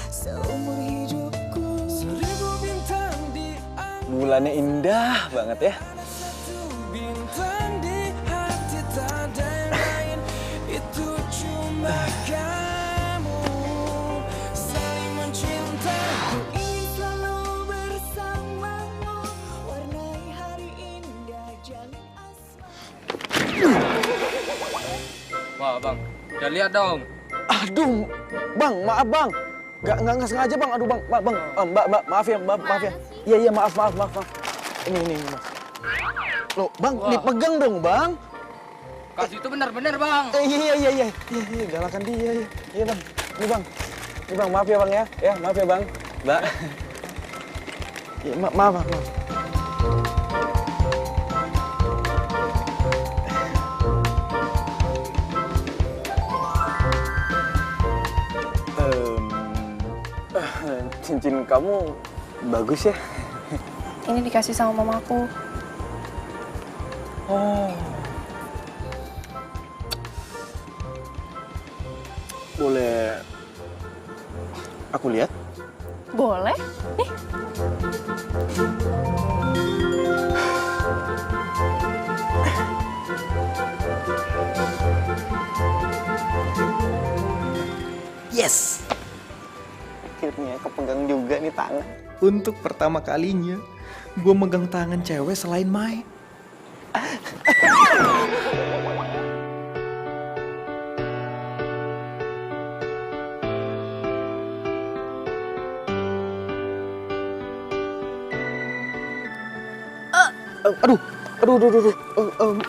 D: seumur hidupku. Seribu bintang di
B: Bulannya indah banget ya.
D: bintang di hati tak ada yang lain. Itu cuma kamu. Saling mencinta. Ku ingin selalu bersamamu. Warnai hari indah jalin asmara.
M: Wah bang, udah lihat dong.
B: Aduh, bang, maaf bang. Nggak sengaja bang. Aduh bang, mbak, maaf ya, maaf ya. Iya, maaf. Ini mas. Loh, bang, dipegang dong bang.
M: Kasih itu benar-benar bang.
B: Iya, galakan dia. Iya bang, ini bang, maaf ya bang ya. Ya, maaf ya bang. Mbak. Ya, maaf. Cincin kamu bagus ya.
H: Ini dikasih sama mamaku.
B: Oh. Boleh aku lihat?
H: Boleh. Nih.
E: Yes. Akhirnya kepegang juga nih tangan.
B: Untuk pertama kalinya, gue megang tangan cewek selain Mai. Aduh.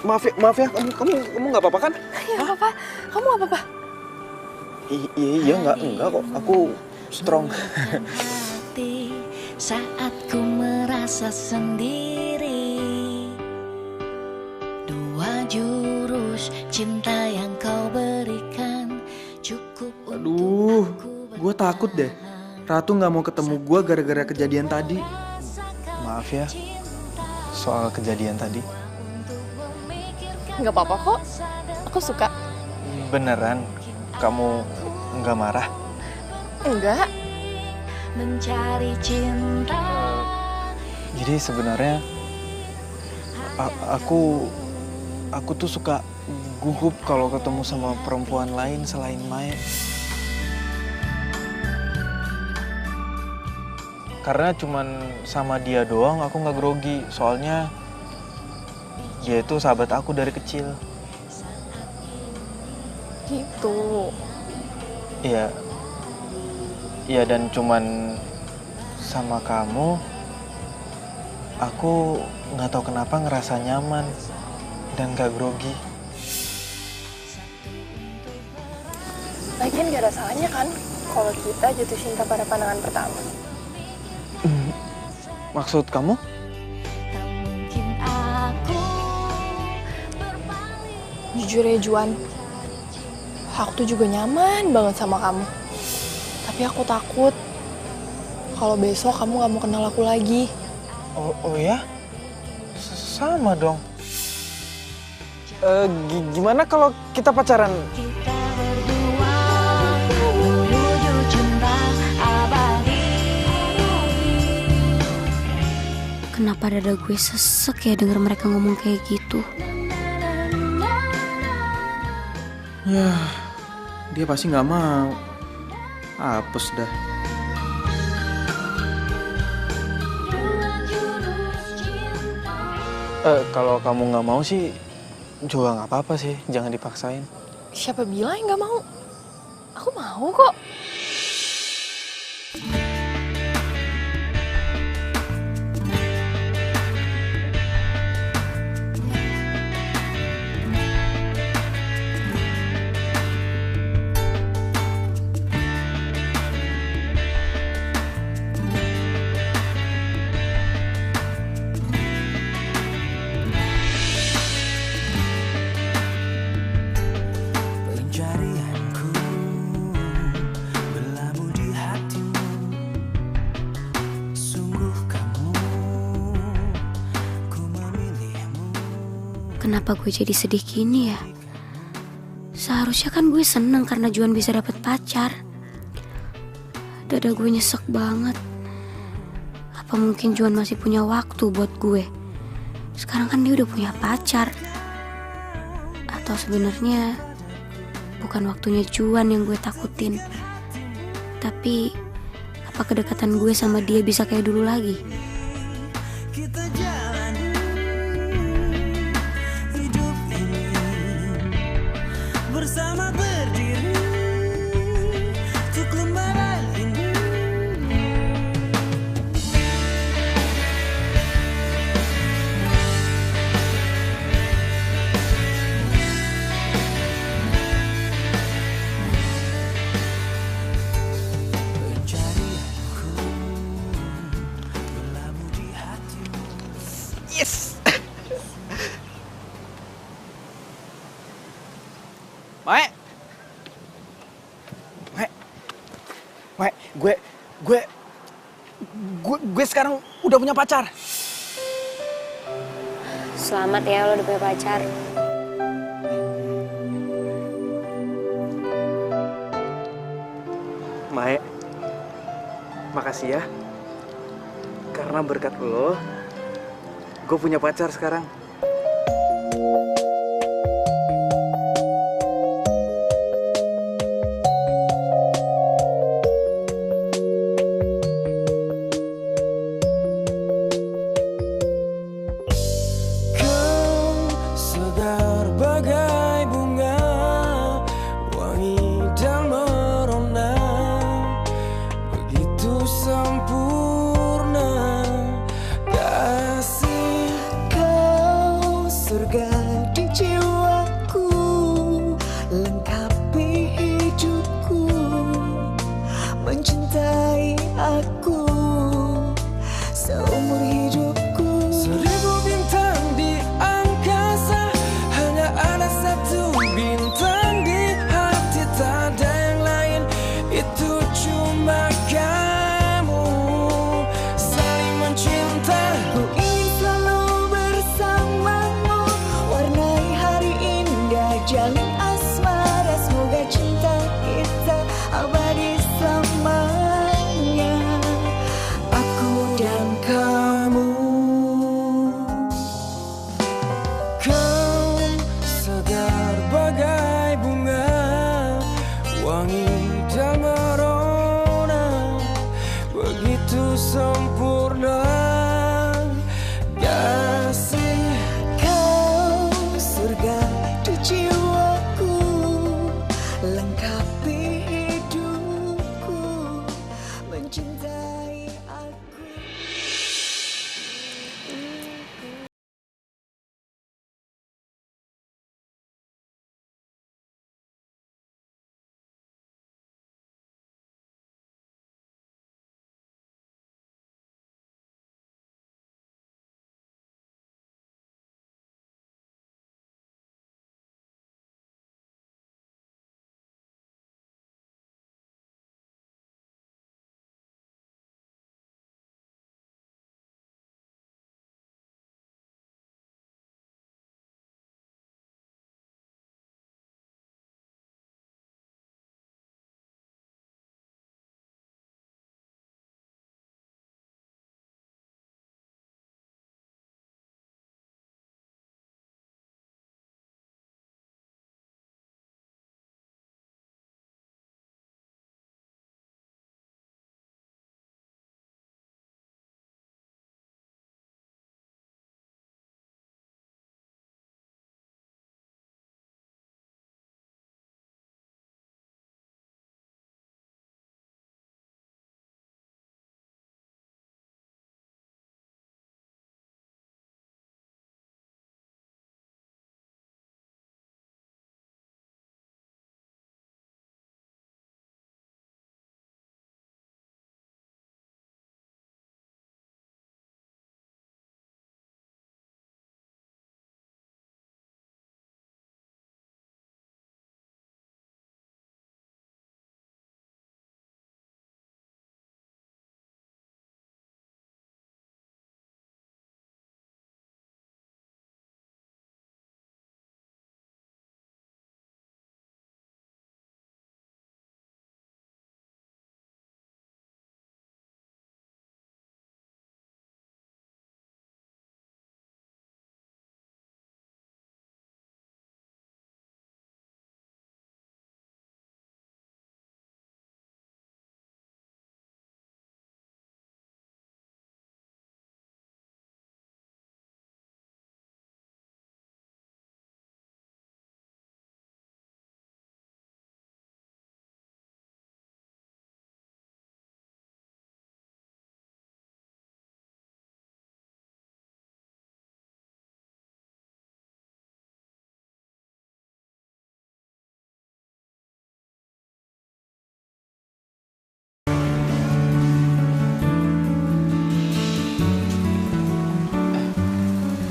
B: Maaf ya, kamu nggak apa-apa kan?
H: Ya nggak apa-apa, kamu nggak apa-apa.
B: Iya nggak kok, aku strong.
N: Saat ku merasa sendiri, dua jurus cinta yang kau berikan cukup.
B: Aduh, gue takut deh. Ratu nggak mau ketemu gue gara-gara kejadian tadi.
J: Maaf ya, soal kejadian tadi.
H: Nggak apa-apa kok, aku suka.
J: Beneran, kamu nggak marah?
H: Enggak.
N: Mencari cinta.
J: Jadi sebenarnya aku tuh suka gugup kalau ketemu sama perempuan lain selain Mai. Karena cuman sama dia doang aku nggak grogi. Soalnya dia itu sahabat aku dari kecil.
H: Gitu.
J: Iya. Iya, dan cuman sama kamu aku nggak tahu kenapa ngerasa nyaman dan gak grogi.
H: Lagian gak ada salahnya kan kalau kita jatuh cinta pada pandangan pertama.
J: Maksud kamu?
H: Jujur ya Juan, aku tuh juga nyaman banget sama kamu. Tapi aku takut kalau besok kamu gak mau kenal aku lagi.
J: Oh ya? Sama dong. Gimana kalau kita pacaran?
A: Kenapa dada gue sesek ya denger mereka ngomong kayak gitu?
B: Ya, dia pasti nggak mau. Apes dah.
J: Kalau kamu nggak mau sih juga nggak apa-apa sih, jangan dipaksain.
H: Siapa bilang yang gak mau? Aku mau kok.
A: Kenapa gue jadi sedih gini ya? Seharusnya kan gue seneng karena Juan bisa dapet pacar. Dada gue nyesek banget. Apa mungkin Juan masih punya waktu buat gue? Sekarang kan dia udah punya pacar. Atau sebenarnya bukan waktunya Juan yang gue takutin. Tapi apa kedekatan gue sama dia bisa kayak dulu lagi?
D: Bersama berdiri untuk lembaran ini. Pencarianku berlabuh di hatimu.
B: Yes. Mae, gue sekarang udah punya pacar.
A: Selamat ya lo udah punya pacar.
B: Mae, makasih ya. Karena berkat lo, gue punya pacar sekarang.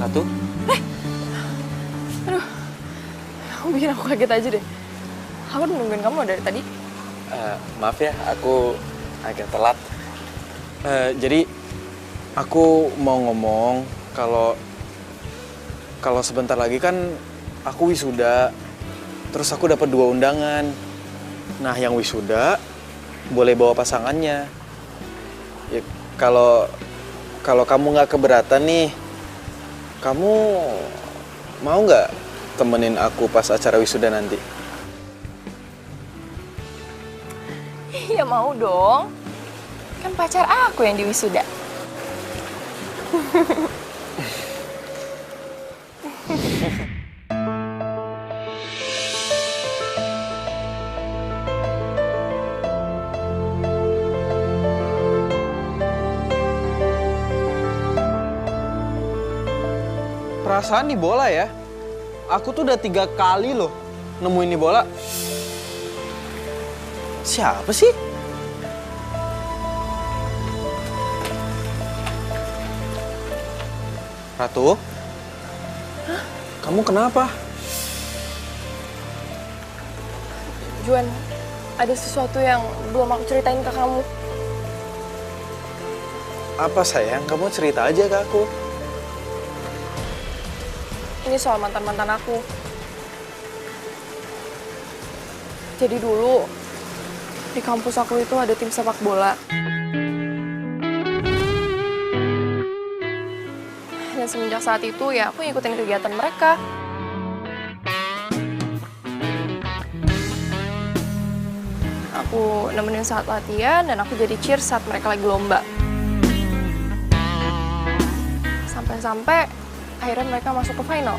E: Ratu?
H: Aduh, kamu bikin aku kaget aja deh. Aku udah nungguin kamu dari tadi.
E: Maaf ya, aku agak telat. Jadi aku mau ngomong kalau sebentar lagi kan aku wisuda, terus aku dapat 2 undangan. Nah, yang wisuda boleh bawa pasangannya. Ya, kalau kamu nggak keberatan nih, kamu mau nggak temenin aku pas acara wisuda nanti?
H: Ya mau dong. Kan pacar aku yang di wisuda.
E: Perasaan nih bola ya. Aku tuh udah 3 kali loh nemuin nih bola. Siapa sih? Ratu?
H: Hah?
E: Kamu kenapa?
H: Juan, ada sesuatu yang belum aku ceritain ke kamu.
E: Apa sayang? Kamu cerita aja ke aku.
H: Ini soal mantan-mantan aku. Jadi dulu, di kampus aku itu ada tim sepak bola. Dan semenjak saat itu ya aku ngikutin kegiatan mereka. Aku nemenin saat latihan dan aku jadi cheer saat mereka lagi lomba. Sampai-sampai akhirnya mereka masuk ke final.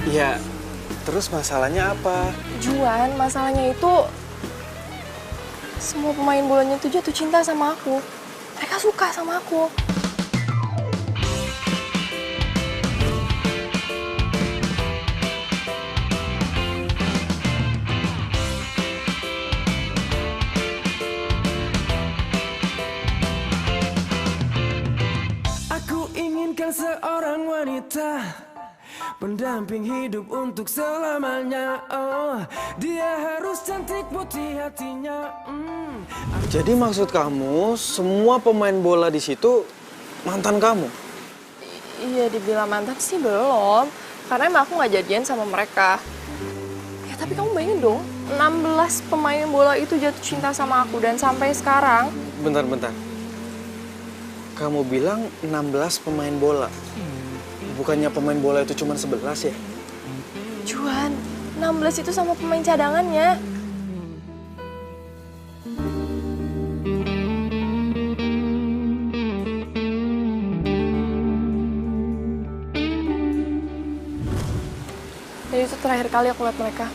E: Iya, terus masalahnya apa?
H: Juan, masalahnya itu semua pemain bolanya tuh jatuh cinta sama aku. Mereka suka sama aku.
D: Aku inginkan seorang wanita pendamping hidup untuk selamanya. Oh, dia harus cantik putih hatinya.
E: Jadi maksud kamu semua pemain bola di situ mantan kamu?
H: Iya, dibilang mantan sih belum. Karena emang aku nggak jadian sama mereka. Ya tapi kamu bayangin dong, 16 pemain bola itu jatuh cinta sama aku. Dan sampai sekarang...
E: Bentar. Kamu bilang 16 pemain bola. Bukannya pemain bola itu cuma 11 ya?
H: Juan, 16 itu sama pemain cadangannya. Dan itu terakhir kali aku lihat mereka.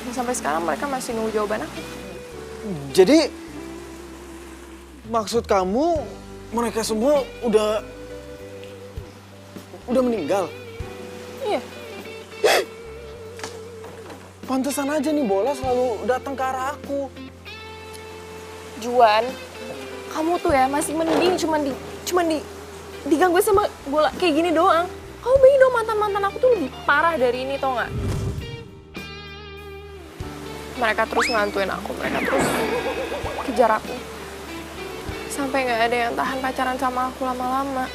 H: Dan sampai sekarang mereka masih nunggu jawaban aku.
E: Jadi maksud kamu mereka semua udah meninggal?
H: Iya.
E: Pantesan aja nih bola selalu datang ke arah aku.
H: Juan, kamu tuh ya masih mending cuman diganggu sama bola kayak gini doang. Kamu bayangin dong mantan-mantan aku tuh lebih parah dari ini, tau nggak? Mereka terus ngantuin aku, mereka terus kejar aku. Sampai nggak ada yang tahan pacaran sama aku lama-lama.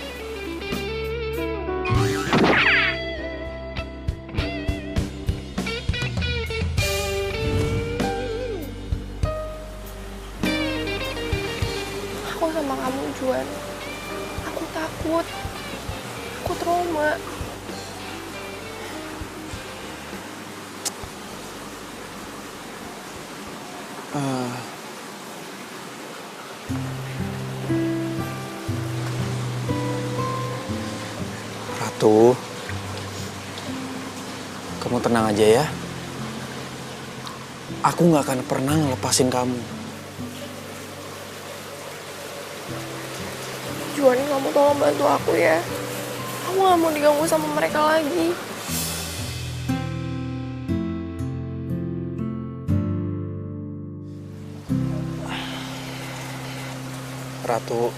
H: Aku sama kamu, Juan. Aku takut. Aku trauma.
E: Ratu, kamu tenang aja ya. Aku nggak akan pernah ngelepasin kamu.
H: Juan, kamu tolong bantu aku ya. Aku gak mau diganggu sama mereka lagi.
B: Ratu,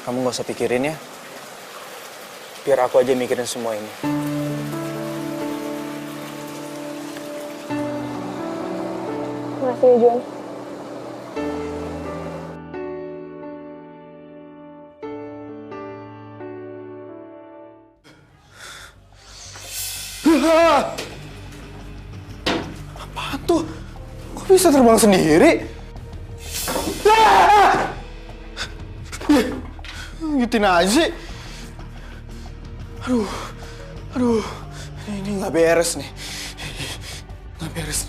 B: kamu gak usah pikirin ya. Biar aku aja mikirin semua ini.
H: Makasih ya, Juan.
B: Apaan tuh? Kok bisa terbang sendiri? Gituin aja sih. Aduh, ini nggak beres nih. Nggak beres.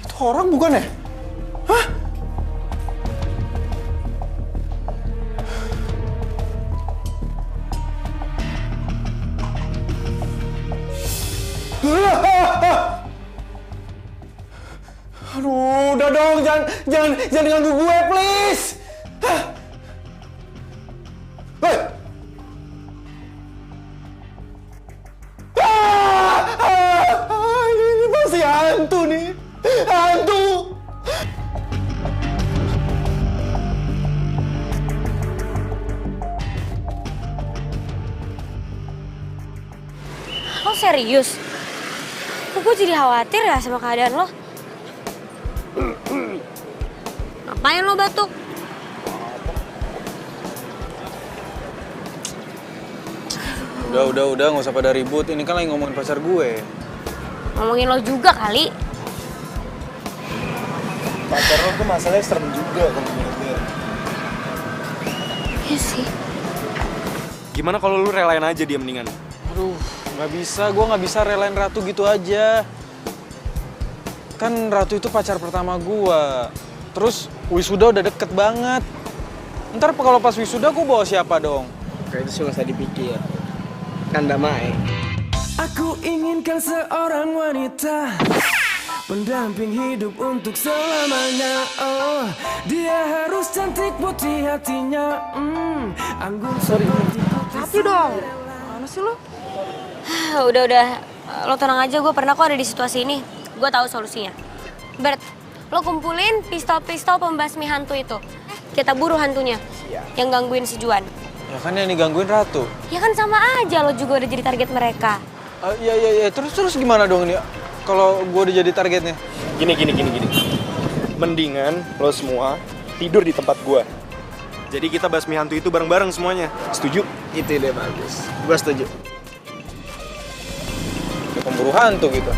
B: Itu orang bukan ya? Hah? Aduh, udah dong, jangan ganggu gue, please. Hah? Hei! Ini pasti hantu nih, hantu.
A: Lo serius? Kok gue jadi khawatir ya sama keadaan lo? Ngapain lo batuk?
B: Udah, nggak usah pada ribut. Ini kan lagi ngomongin pacar gue.
A: Ngomongin lo juga kali.
B: Pacar lo tuh masalahnya serem juga kalau menurut gue.
A: Iya sih.
J: Gimana kalau lu relain aja dia mendingan?
B: Aduh, nggak bisa. Gue nggak bisa relain Ratu gitu aja. Kan Ratu itu pacar pertama gue. Terus wisuda udah deket banget. Ntar kalau pas wisuda gue bawa siapa dong?
E: Kayak itu sih nggak usah dipikir. Kan damai.
D: Aku inginkan seorang wanita pendamping hidup untuk selamanya. Oh, dia harus cantik putih hatinya. Anggun sorry.
C: Hati dong. Mana sih lo?
A: Udah. Lo tenang aja, gue pernah kok ada di situasi ini. Gue tahu solusinya. Bert, lo kumpulin pistol-pistol pembasmi hantu itu. Kita buru hantunya. Yang gangguin si Juan.
B: Ya kan yang digangguin Ratu.
A: Ya kan sama aja, lo juga udah jadi target mereka.
B: Iya. Terus gimana dong nih? Kalau gue udah jadi targetnya?
J: Gini. Mendingan lo semua tidur di tempat gua. Jadi kita basmi hantu itu bareng-bareng semuanya. Setuju?
E: Itu ide bagus. Gua setuju.
B: Kayak pemburu hantu gitu.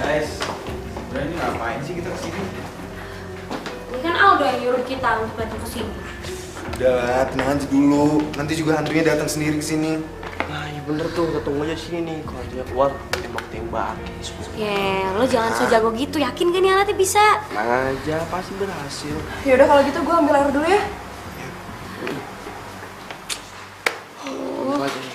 B: Guys, sebenarnya ini ngapain sih kita kesini?
A: Ini kan Aldo yang nyuruh kita untuk datang ke sini.
K: Udah lah, tenang aja dulu. Nanti juga hantunya datang sendiri ke sini.
E: Nah, iya bener tuh, kita tunggu aja sini nih. Kalau dia keluar, tembak-tembak.
A: Lo jangan so jago gitu. Yakin kan nih alatnya bisa?
E: Tenang aja, pasti berhasil.
H: Yaudah kalau gitu gue ambil air dulu ya.
E: Tunggu aja nih.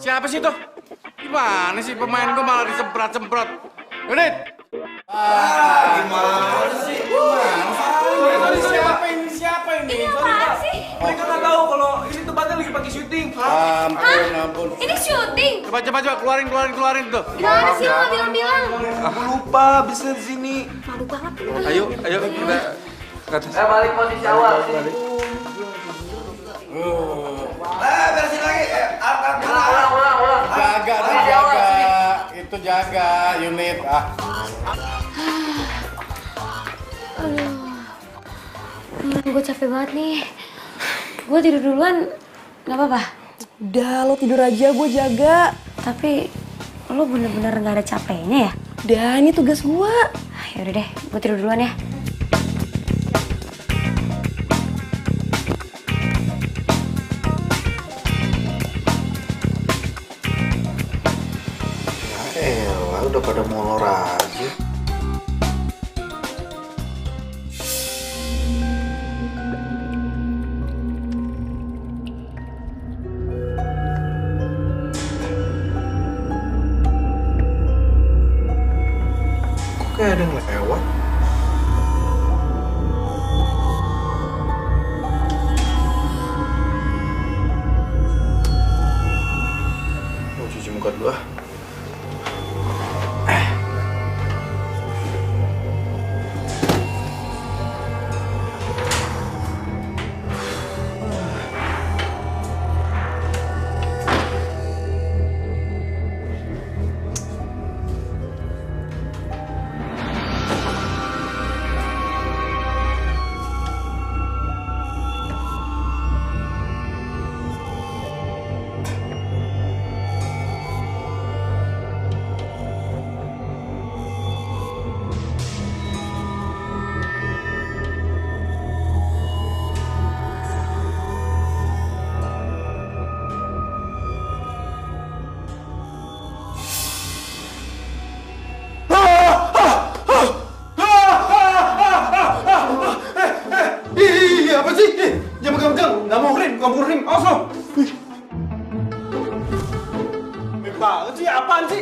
L: Siapa sih itu? Gimana sih pemain gue malah disemprot-semprot? Unit! Gimana sih? Siapa ini?
A: Ini apaan sih?
L: Mereka nggak tahu kalau ini tempatnya lagi pakai syuting. Ampun.
A: Ini syuting?
L: Coba keluarin tuh.
A: Gimana sih lo bilang-bilang?
L: Aku lupa bisa di sini.
A: Malu banget.
L: Ayo kita ke atas.
E: Balik posisi awal.
L: Beresin lagi.
E: Ulang.
L: Jaga. Itu jaga unit.
A: Gue capek banget nih. Gue tidur duluan, nggak apa-apa?
H: Udah, lo tidur aja, gue jaga.
A: Tapi lo bener-bener gak ada capeknya ya?
H: Udah, ini tugas gua.
A: Yaudah deh, gue tidur duluan ya.
K: Elah, udah pada molor aja. Kok kayak ada yang lewat? Mau cuci muka dulu ah.
B: Banget sih, apaan sih?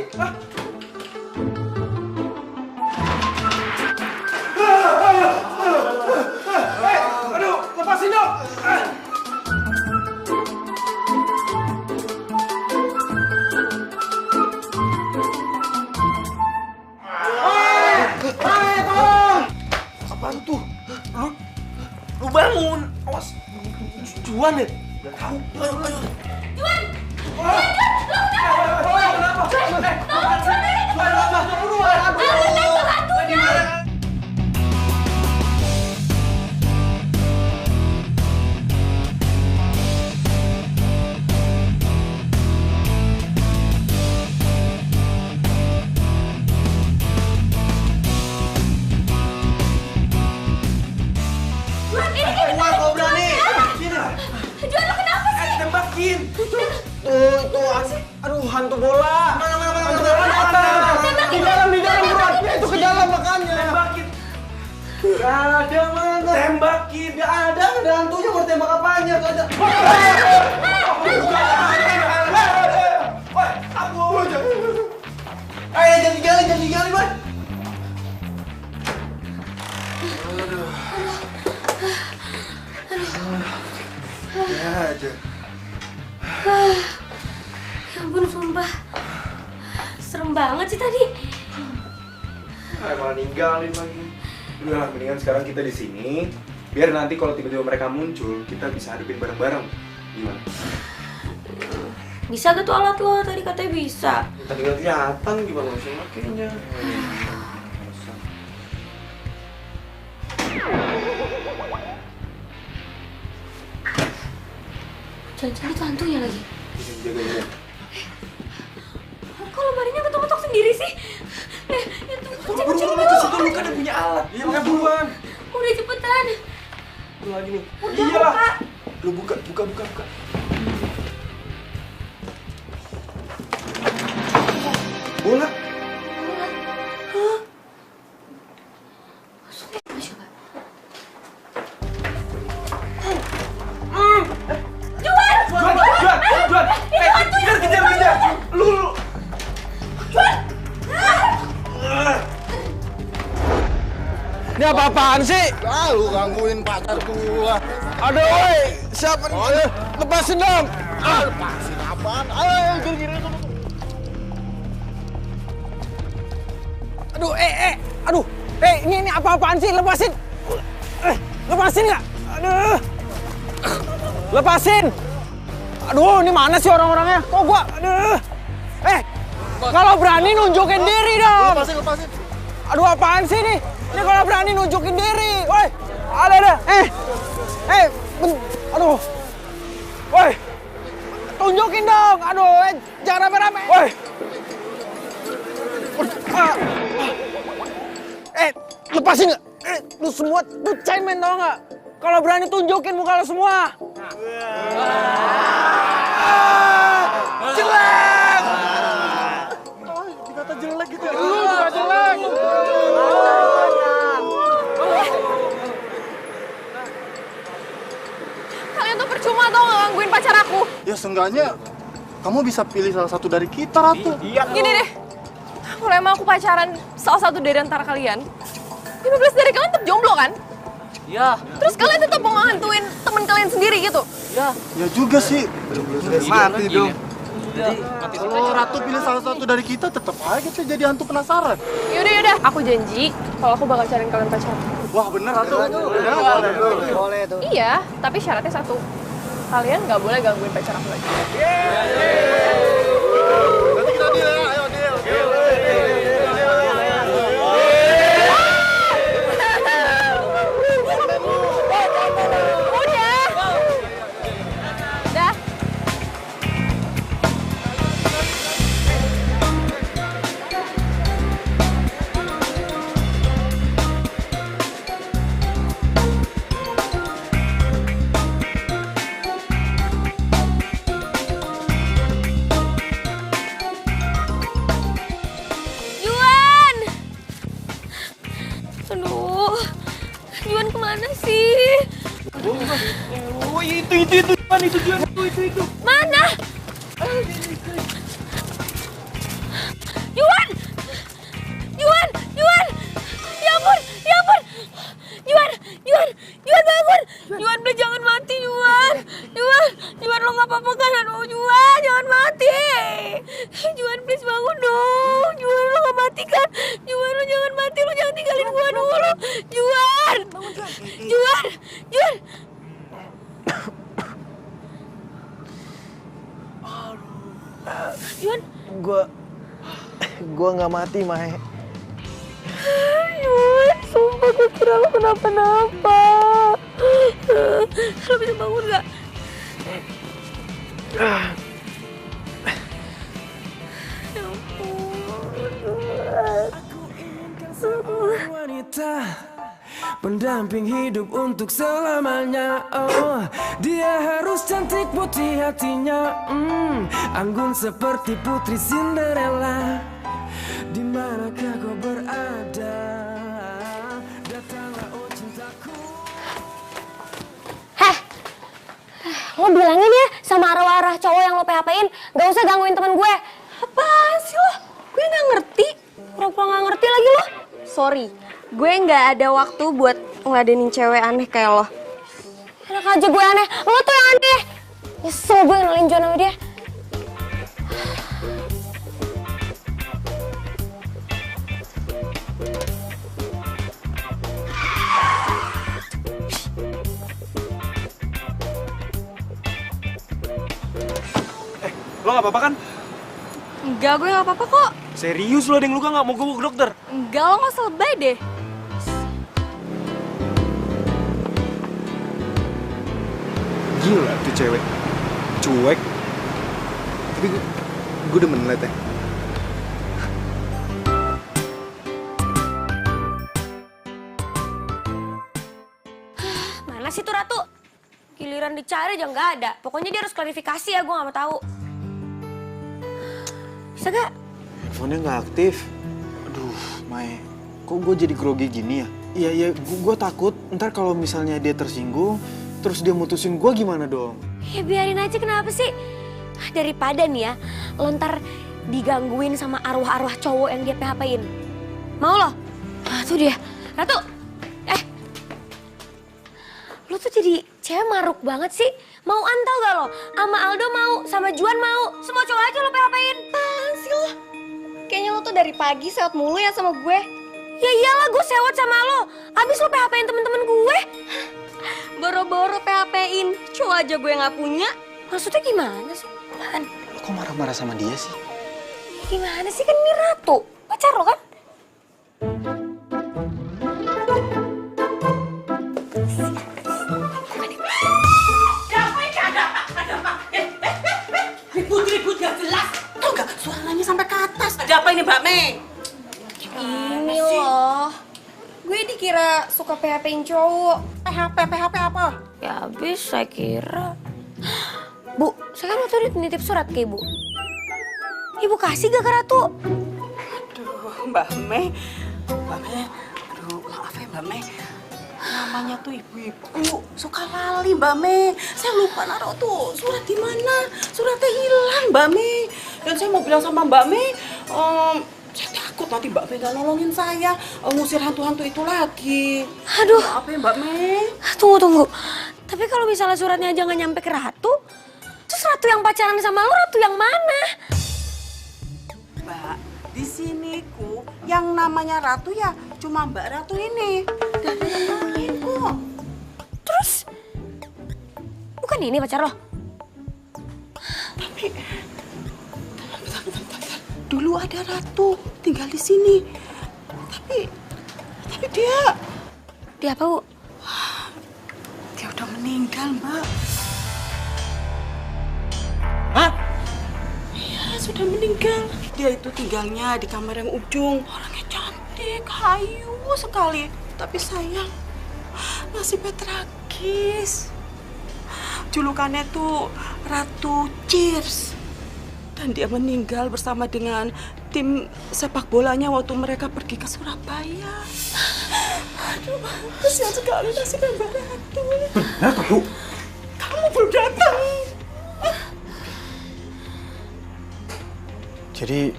B: Aduh, lepasin dong! Tolong! Apaan tuh? Lu bangun! Awas! Juan ya? Udah tahu. Juan! Tembakin! Aduh, hantu bola! Hantu bola di atas! Di dalam buruan! Itu ke dalam makanya! Tembakin! Gak ada mana! Tembakin! Gak ada hantunya, mau tembak apanya? Gak ada! Ayo, jangan digali, Bang! Ya aja.
A: Ya ampun, sumpah. Serem banget sih tadi.
J: Malah ninggalin lagi. Udah, mendingan sekarang kita di sini. Biar nanti kalau tiba-tiba mereka muncul, kita bisa hadapin bareng-bareng. Gimana?
A: Bisa gak tuh alat lo? Tadi katanya bisa.
E: Tadi nggak kelihatan gimana sih makainya.
A: Jangan-jangan itu hantunya lagi.
J: Jaga-jaga.
A: Kok lemarinya ketok-ketok sendiri sih? Itu kecil-kecil
E: Buru-buru ke situ, lu kan udah punya alat.
B: Iya, makanya buruan.
A: Udah cepetan.
E: Lu lagi nih.
A: Udah
B: Iyalah.
A: buka.
E: Lu buka.
B: Bola. Juan! Kejar! Lu! Ini apa-apaan sih?
K: Lu gangguin pacar gua.
B: Aduh, woi! Siapa nih? Lepasin dong!
K: Lepasin apaan? Ayo, gini.
B: Aduh, aduh, ini apa-apaan sih? Lepasin! Lepasin nggak? Aduh! Lepasin! Aduh, ini mana sih orang-orangnya? Kok gua? Aduh! Kalau berani nunjukin diri dong!
K: Lepasin.
B: Aduh, apaan sih nih? Ini kalau berani nunjukin diri! Woi! Ada! Aduh! Woi! Tunjukin dong! Aduh, jangan rame-rame! Woi!
E: Lepasin nggak? Lu semua tuh cemen tau nggak? Kalau berani tunjukin muka lu semua. Jelek!
K: Dikata jelek gitu ya.
E: Lu juga jelek.
H: Kalian tuh percuma tau nggak gangguin pacar aku.
K: Ya seenggaknya kamu bisa pilih salah satu dari kita, Ratu.
H: Iya. Gini deh, kalau emang aku pacaran salah satu dari antara kalian, 15 dari kalian tetap jomblo kan?
E: Iya.
H: Terus kalian tetap mau ngehantuin temen kalian sendiri gitu?
E: Iya.
K: Ya juga sih. Mati dong.
E: Jadi
K: kalau Ratu pilih salah satu dari kita, tetap aja kita jadi hantu penasaran.
H: Yaudah, aku janji kalau aku bakal cariin kalian pacar.
K: Wah bener Ratu.
E: boleh tuh.
H: Iya, tapi syaratnya satu. Kalian nggak boleh gangguin pacar aku lagi.
K: Nanti kita deal ya, ayo deal.
H: Dah.
A: Juan! Aduh, Juan kemana sih?
E: Oh itu
A: Mana? Juan! Juan! Juan! Ya ampun! Ya ampun! Juan! Juan! Juan bangun! Juan, please jangan mati, Juan! Juan! Juan, lo gak apa-apa kan? Aduh, Juan! Jangan mati! Juan, please bangun dong! Juan, lo gak mati kan? Juan, lo jangan mati! Lo jangan tinggalin gua dulu! Juan! Juan! Juan! Juan?
E: Gua nggak mati, Mae.
A: Juan, sumpah gue kira lo kenapa-napa. Lo bisa bangun gak? Ya ampun.
D: Wanita pendamping hidup untuk selamanya. Oh, dia harus cantik putih hatinya, anggun seperti putri Cinderella. Di manakah kau berada? Datanglah oh cintaku.
A: Heh, lo bilangin ya sama arwah-arwah cowok yang lo PHP-in, gak usah gangguin temen gue. Apaan sih lo? Gue gak ngerti. Pura-pura gak ngerti lagi lo.
H: Sorry, gue nggak ada waktu buat ngeladenin cewek aneh kayak lo.
A: Enak aja gue aneh, lo tuh yang aneh. Nyesel gue kenalin Juan sama dia.
J: Lo gak apa-apa kan?
H: Enggak, gue nggak apa-apa kok.
J: Serius lo ada yang luka gak? Mau gue bawa ke dokter?
H: Enggak, lo nggak usah lebay deh.
K: Gila tuh cewek. Cuek. Tapi gue demen liatnya.
A: Mana sih tuh Ratu? Giliran dicari aja nggak ada. Pokoknya dia harus klarifikasi ya, gue nggak mau tahu. Bisa gak?
B: Handphonenya nggak aktif. Aduh, Mae, kok gue jadi grogi gini ya? Iya, gue takut ntar kalau misalnya dia tersinggung, terus dia mutusin gue gimana dong?
A: Ya biarin aja, kenapa sih? Daripada nih ya, lo ntar digangguin sama arwah-arwah cowok yang dia PHP-in. Mau lo? Ah, tuh dia. Ratu! Lo tuh jadi cewek maruk banget sih. Mau antau gak lo? Sama Aldo mau, sama Juan mau. Semua cowok aja lo PHP-in.
H: Apaan sih lo? Kayaknya lo tuh dari pagi sewot mulu ya sama gue.
A: Ya iyalah, gue sewot sama lo. Abis lo PHP-in temen-temen gue.
H: Boro-boro PHP-in. Cowok aja gue nggak punya.
A: Maksudnya gimana sih? Apaan?
B: Lo kok marah-marah sama dia sih?
A: Gimana sih, kan ini Ratu. Pacar lo kan?
C: Ribut-ribut gak jelas. Tuh gak, suaranya sampai ke atas. Ada apa ini Mbak Mei?
H: Ini loh. Gue dikira suka PHP-in cowok.
C: PHP apa?
A: Ya habis saya kira. Bu, saya kan waktu itu nitip surat ke ibu. Ibu kasih gak ke Ratu?
C: Aduh, Mbak Mei. Aduh, maaf ya Mbak Mei. Namanya tuh ibu-ibu suka lali Mbak Mei. Saya lupa naruh tuh surat di mana. Suratnya hilang Mbak Mei. Dan saya mau bilang sama Mbak Mei, saya takut nanti Mbak Mei gak nolongin saya ngusir hantu-hantu itu lagi.
A: Aduh.
C: Maaf ya Mbak Mei.
A: Tunggu. Tapi kalau misalnya suratnya aja gak nyampe ke Ratu, terus Ratu yang pacaran sama lo, Ratu yang mana?
C: Mbak, di sini ku yang namanya Ratu ya cuma Mbak Ratu ini. Gak ada yang lain kok.
A: Terus, bukan ini pacar lo?
C: Tapi, bentar. Dulu ada Ratu tinggal di sini. Tapi dia...
A: Dia apa, Bu?
C: Dia udah meninggal, Mbak.
L: Hah?
C: Iya, sudah meninggal. Dia itu tinggalnya di kamar yang ujung. Orangnya cantik, hayu sekali. Tapi sayang, nasibnya tragis. Julukannya tuh Ratu Cheers. Dan dia meninggal bersama dengan tim sepak bolanya waktu mereka pergi ke Surabaya. Aduh, kasihan sekali nasibnya Mbak Ratu.
L: Benar tuh, Bu?
C: Kamu belum datang.
B: Jadi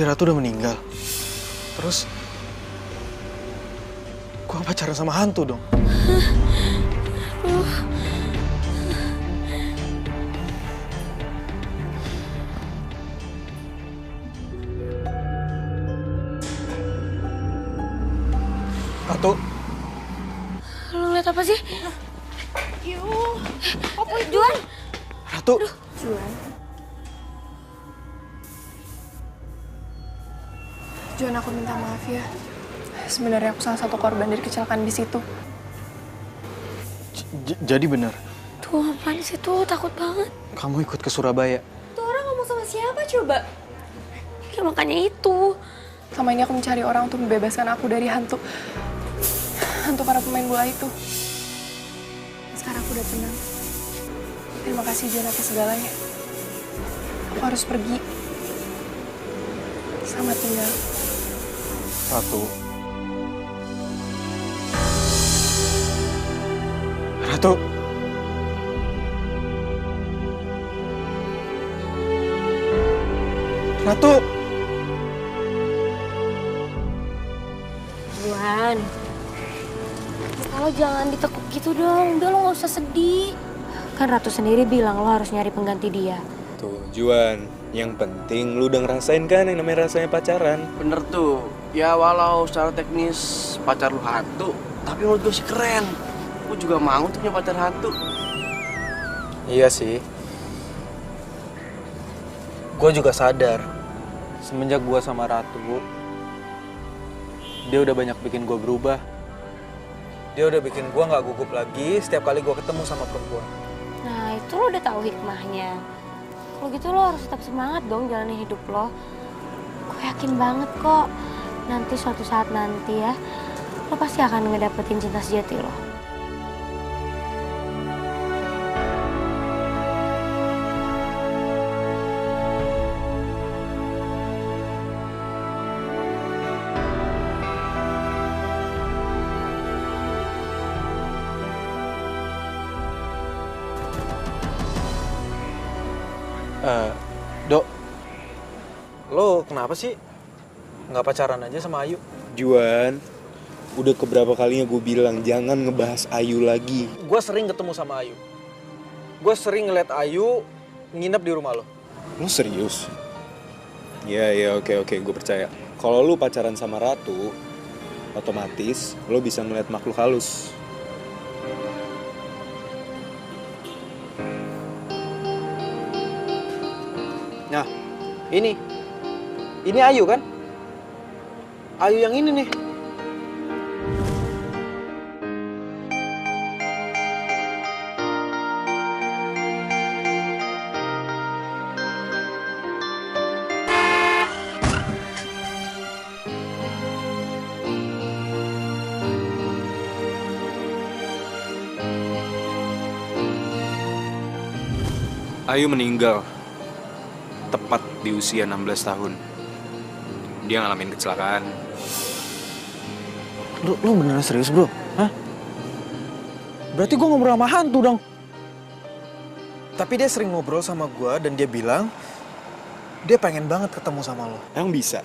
B: Ratu udah meninggal. Terus gua pacaran sama hantu dong. Ratu.
A: Lo ngeliat apa sih?
C: Yuh,
A: apa Juan?
B: Ratu.
H: Juan, aku minta maaf ya. Sebenarnya aku salah satu korban dari kecelakaan di situ.
B: Jadi benar,
A: Tuh apaan sih tuh? Takut banget.
B: kamu ikut ke Surabaya.
H: Tuh orang ngomong sama siapa coba?
A: Ya makanya itu.
H: Sama ini aku mencari orang untuk membebaskan aku dari hantu para pemain bola itu. Sekarang aku udah tenang. Terima kasih Juan atas segalanya. Aku harus pergi. Selamat tinggal.
B: Ratu. Ratu. Ratu.
A: Juan. Kalau jangan ditekuk gitu dong. Udah lo gak usah sedih. Kan Ratu sendiri bilang lo harus nyari pengganti dia.
J: Tuh, Juan, yang penting lu udah ngerasain kan yang namanya rasanya pacaran.
E: Bener tuh. Ya walau secara teknis pacar lu hantu, tapi menurut gue sih keren. Gue juga mau tuh punya pacar hantu.
B: Iya sih. Gue juga sadar. Semenjak gue sama Ratu, dia udah banyak bikin gue berubah. Dia udah bikin gue gak gugup lagi setiap kali gue ketemu sama perempuan.
A: Nah itu lo udah tahu hikmahnya. Kalau gitu lo harus tetap semangat dong jalanin hidup lo. Gue yakin banget kok. Nanti suatu saat nanti ya, lo pasti akan ngedapetin cinta sejati lo.
B: Dok, lo kenapa sih nggak pacaran aja sama Ayu?
J: Juan, udah keberapa kalinya gue bilang jangan ngebahas Ayu lagi.
B: Gue sering ketemu sama Ayu. Gue sering ngeliat Ayu nginep di rumah lo.
J: Lo serius? Ya, oke, gue percaya. Kalau lu pacaran sama Ratu, otomatis lo bisa ngeliat makhluk halus.
B: Nah, ini Ayu kan? Ayu yang ini nih.
J: Ayu meninggal tepat di usia 16 tahun. Dia ngalamin kecelakaan.
B: Lu beneran serius, bro? Hah? Berarti gue ngobrol sama hantu dong. Tapi dia sering ngobrol sama gue dan dia bilang dia pengen banget ketemu sama lo.
J: Emang bisa?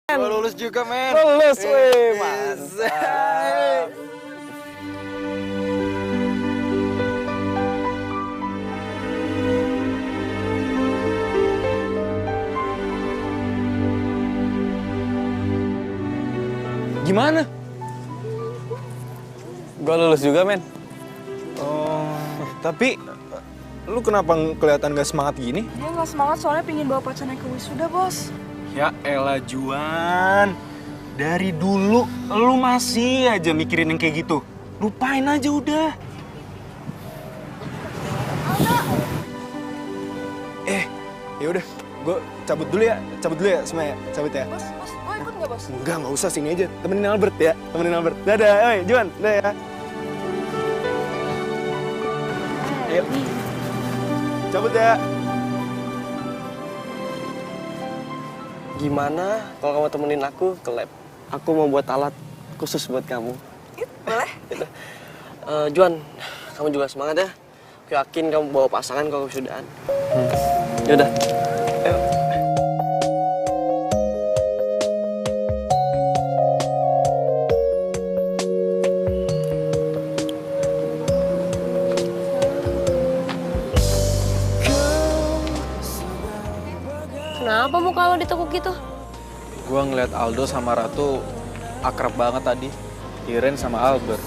E: Gua lulus juga, men.
B: Lulus, weh. Mantap.
J: Gimana?
E: Gua lulus juga, men.
J: Oh, tapi lu kenapa kelihatan gak semangat gini?
H: Dia nggak semangat soalnya pingin bawa pacarnya ke wisuda, bos.
J: Ya elah Juan, dari dulu lu masih aja mikirin yang kayak gitu. Lupain aja udah. Ya udah, gue cabut dulu ya semua ya, cabut ya.
H: Bos, gue ikut nggak, bos?
J: Enggak usah, sini aja, temenin Albert ya, temenin Albert. Dadah, oi Juan, dadah ya. Ayo, cabut ya.
E: Gimana kalau kamu temenin aku ke lab? Aku mau buat alat khusus buat kamu.
H: Boleh.
E: Gitu. Juan, kamu juga semangat ya. Aku yakin kamu bawa pasangan kalau kesudahan. Yaudah. Ayo.
A: Kenapa muka lo ditekuk gitu?
B: Gue ngeliat Aldo sama Ratu akrab banget tadi. Iren sama Albert.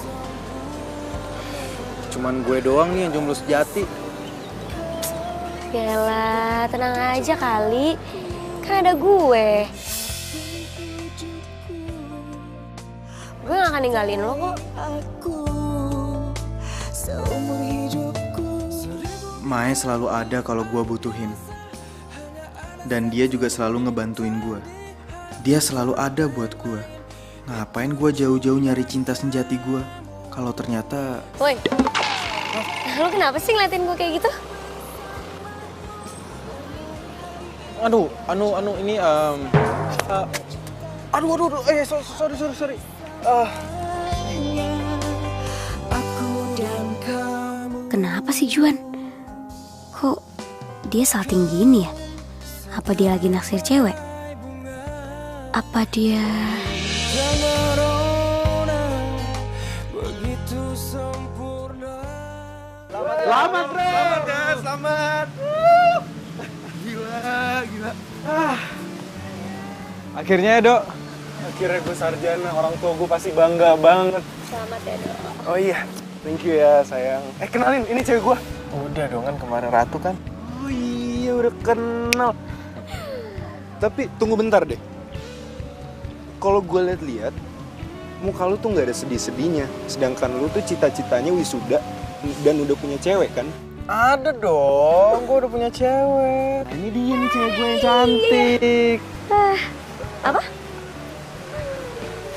B: Cuman gue doang nih yang jomblo sejati.
A: Yalah, tenang aja kali. Kan ada gue. Gue gak akan ninggalin lo kok.
B: Mae selalu ada kalau gue butuhin. Dan dia juga selalu ngebantuin gue. Dia selalu ada buat gue. Ngapain gue jauh-jauh nyari cinta sejati gue? Kalau ternyata...
A: Woi, lo kenapa sih ngeliatin gue kayak gitu?
B: Aduh, ini sorry.
A: Kenapa sih Juan? Kok dia salting gini ya? Apa dia lagi naksir cewek? Apa dia...
B: Selamat, bro! Selamat, guys! Selamat! Gila,
J: Gila. Akhirnya ya, Dok. Akhirnya gue sarjana, orang tua gue pasti bangga banget.
A: Selamat ya, Dok.
J: Oh iya, thank you ya sayang. Kenalin, ini cewek gue. Udah dong kan, kemarin Ratu kan. Oh iya, udah kenal. Tapi tunggu bentar deh. Kalau gue lihat-lihat, muka lu tuh nggak ada sedih-sedihnya. Sedangkan lu tuh cita-citanya wisuda dan udah punya cewek kan? Ada dong, gue udah punya cewek. Nah, ini dia nih cewek gue yang cantik.
A: Apa?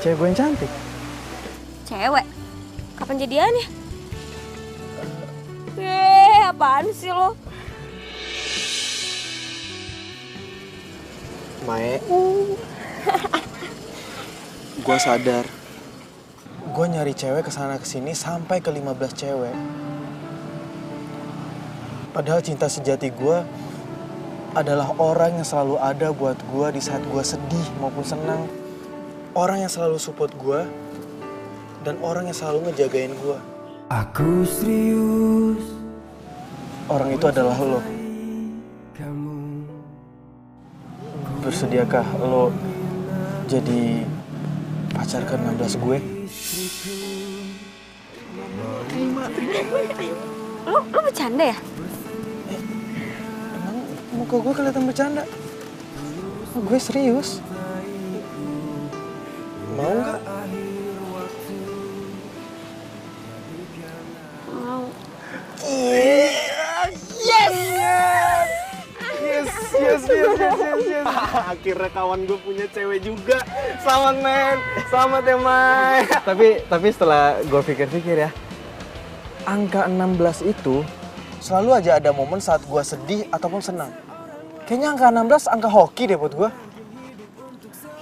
J: Cewek gue yang cantik.
A: Cewek? Kapan jadiannya? Apaan sih lo?
J: Mae. Gue sadar. Gue nyari cewek kesana kesini sampai ke 15 cewek. Padahal cinta sejati gue adalah orang yang selalu ada buat gue di saat gue sedih maupun senang. Orang yang selalu support gue dan orang yang selalu ngejagain gue. Aku serius. Orang itu adalah lo. Bersediakah lo jadi pacar ke-16 gue?
A: Terima. Lo bercanda ya?
J: Emang muka gue kelihatan bercanda? Gue serius. Mau nggak?
A: Mau.
J: Yes. Akhirnya kawan gue punya cewek juga. Selamat men, selamat ya Mai. Tapi setelah gue pikir-pikir ya, angka 16 itu selalu aja ada momen saat gue sedih ataupun senang. Kayaknya angka 16 angka hoki deh buat gue.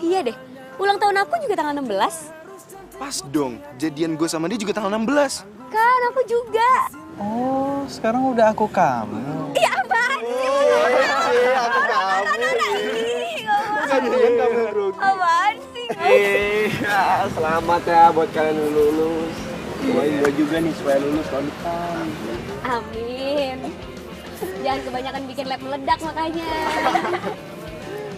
A: Iya deh, ulang tahun aku juga tanggal 16.
K: Pas dong, jadian gue sama dia juga tanggal 16.
A: Kan aku juga.
J: Oh, sekarang udah aku kamu.
A: Iya apaan sih?
J: Aku kamu. Jadian kamu bro.
A: Apaan sih?
E: Selamat ya buat kalian yang lulus. Doain gue juga nih supaya lulus tahun depan.
A: Amin. Jangan kebanyakan bikin lab meledak makanya.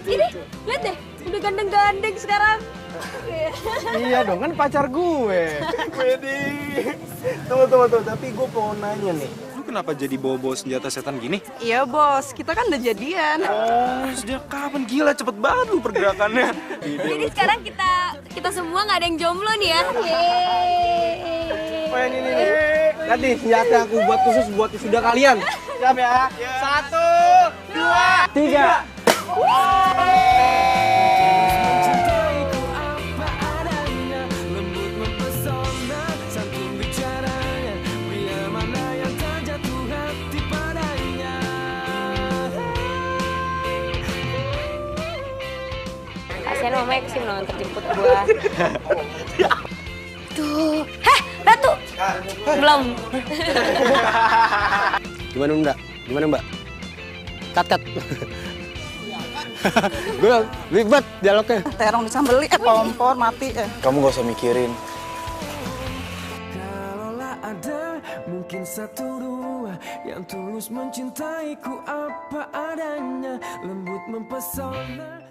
A: Ini, lihat deh, udah gandeng-gandeng sekarang.
J: Iya dong, kan pacar gue. Wedi. Tunggu. Tapi gue mau nanya nih.
K: Lu kenapa jadi bawa-bawa senjata setan gini?
C: Iya bos, kita kan udah jadian.
K: Oh, sejak kapan? Gila, cepet banget lu pergerakannya.
A: Jadi sekarang kita semua nggak ada yang jomblo nih ya. Yeay.
E: Oh ini nih. Nanti senjata aku buat khusus buat wisuda kalian. Siap ya? 1, 2, 3.
A: Kasian mamanya kesini loh untuk jemput gua. Tuh, Ratu. Belum.
E: Gimana Mbak? Cut. Gue ribet dialognya.
C: Terong disambeli, kompor mati.
J: Kamu gak usah mikirin.
D: Kalaulah ada mungkin 1, 2 yang tulus mencintaiku apa adanya, lembut mempesona.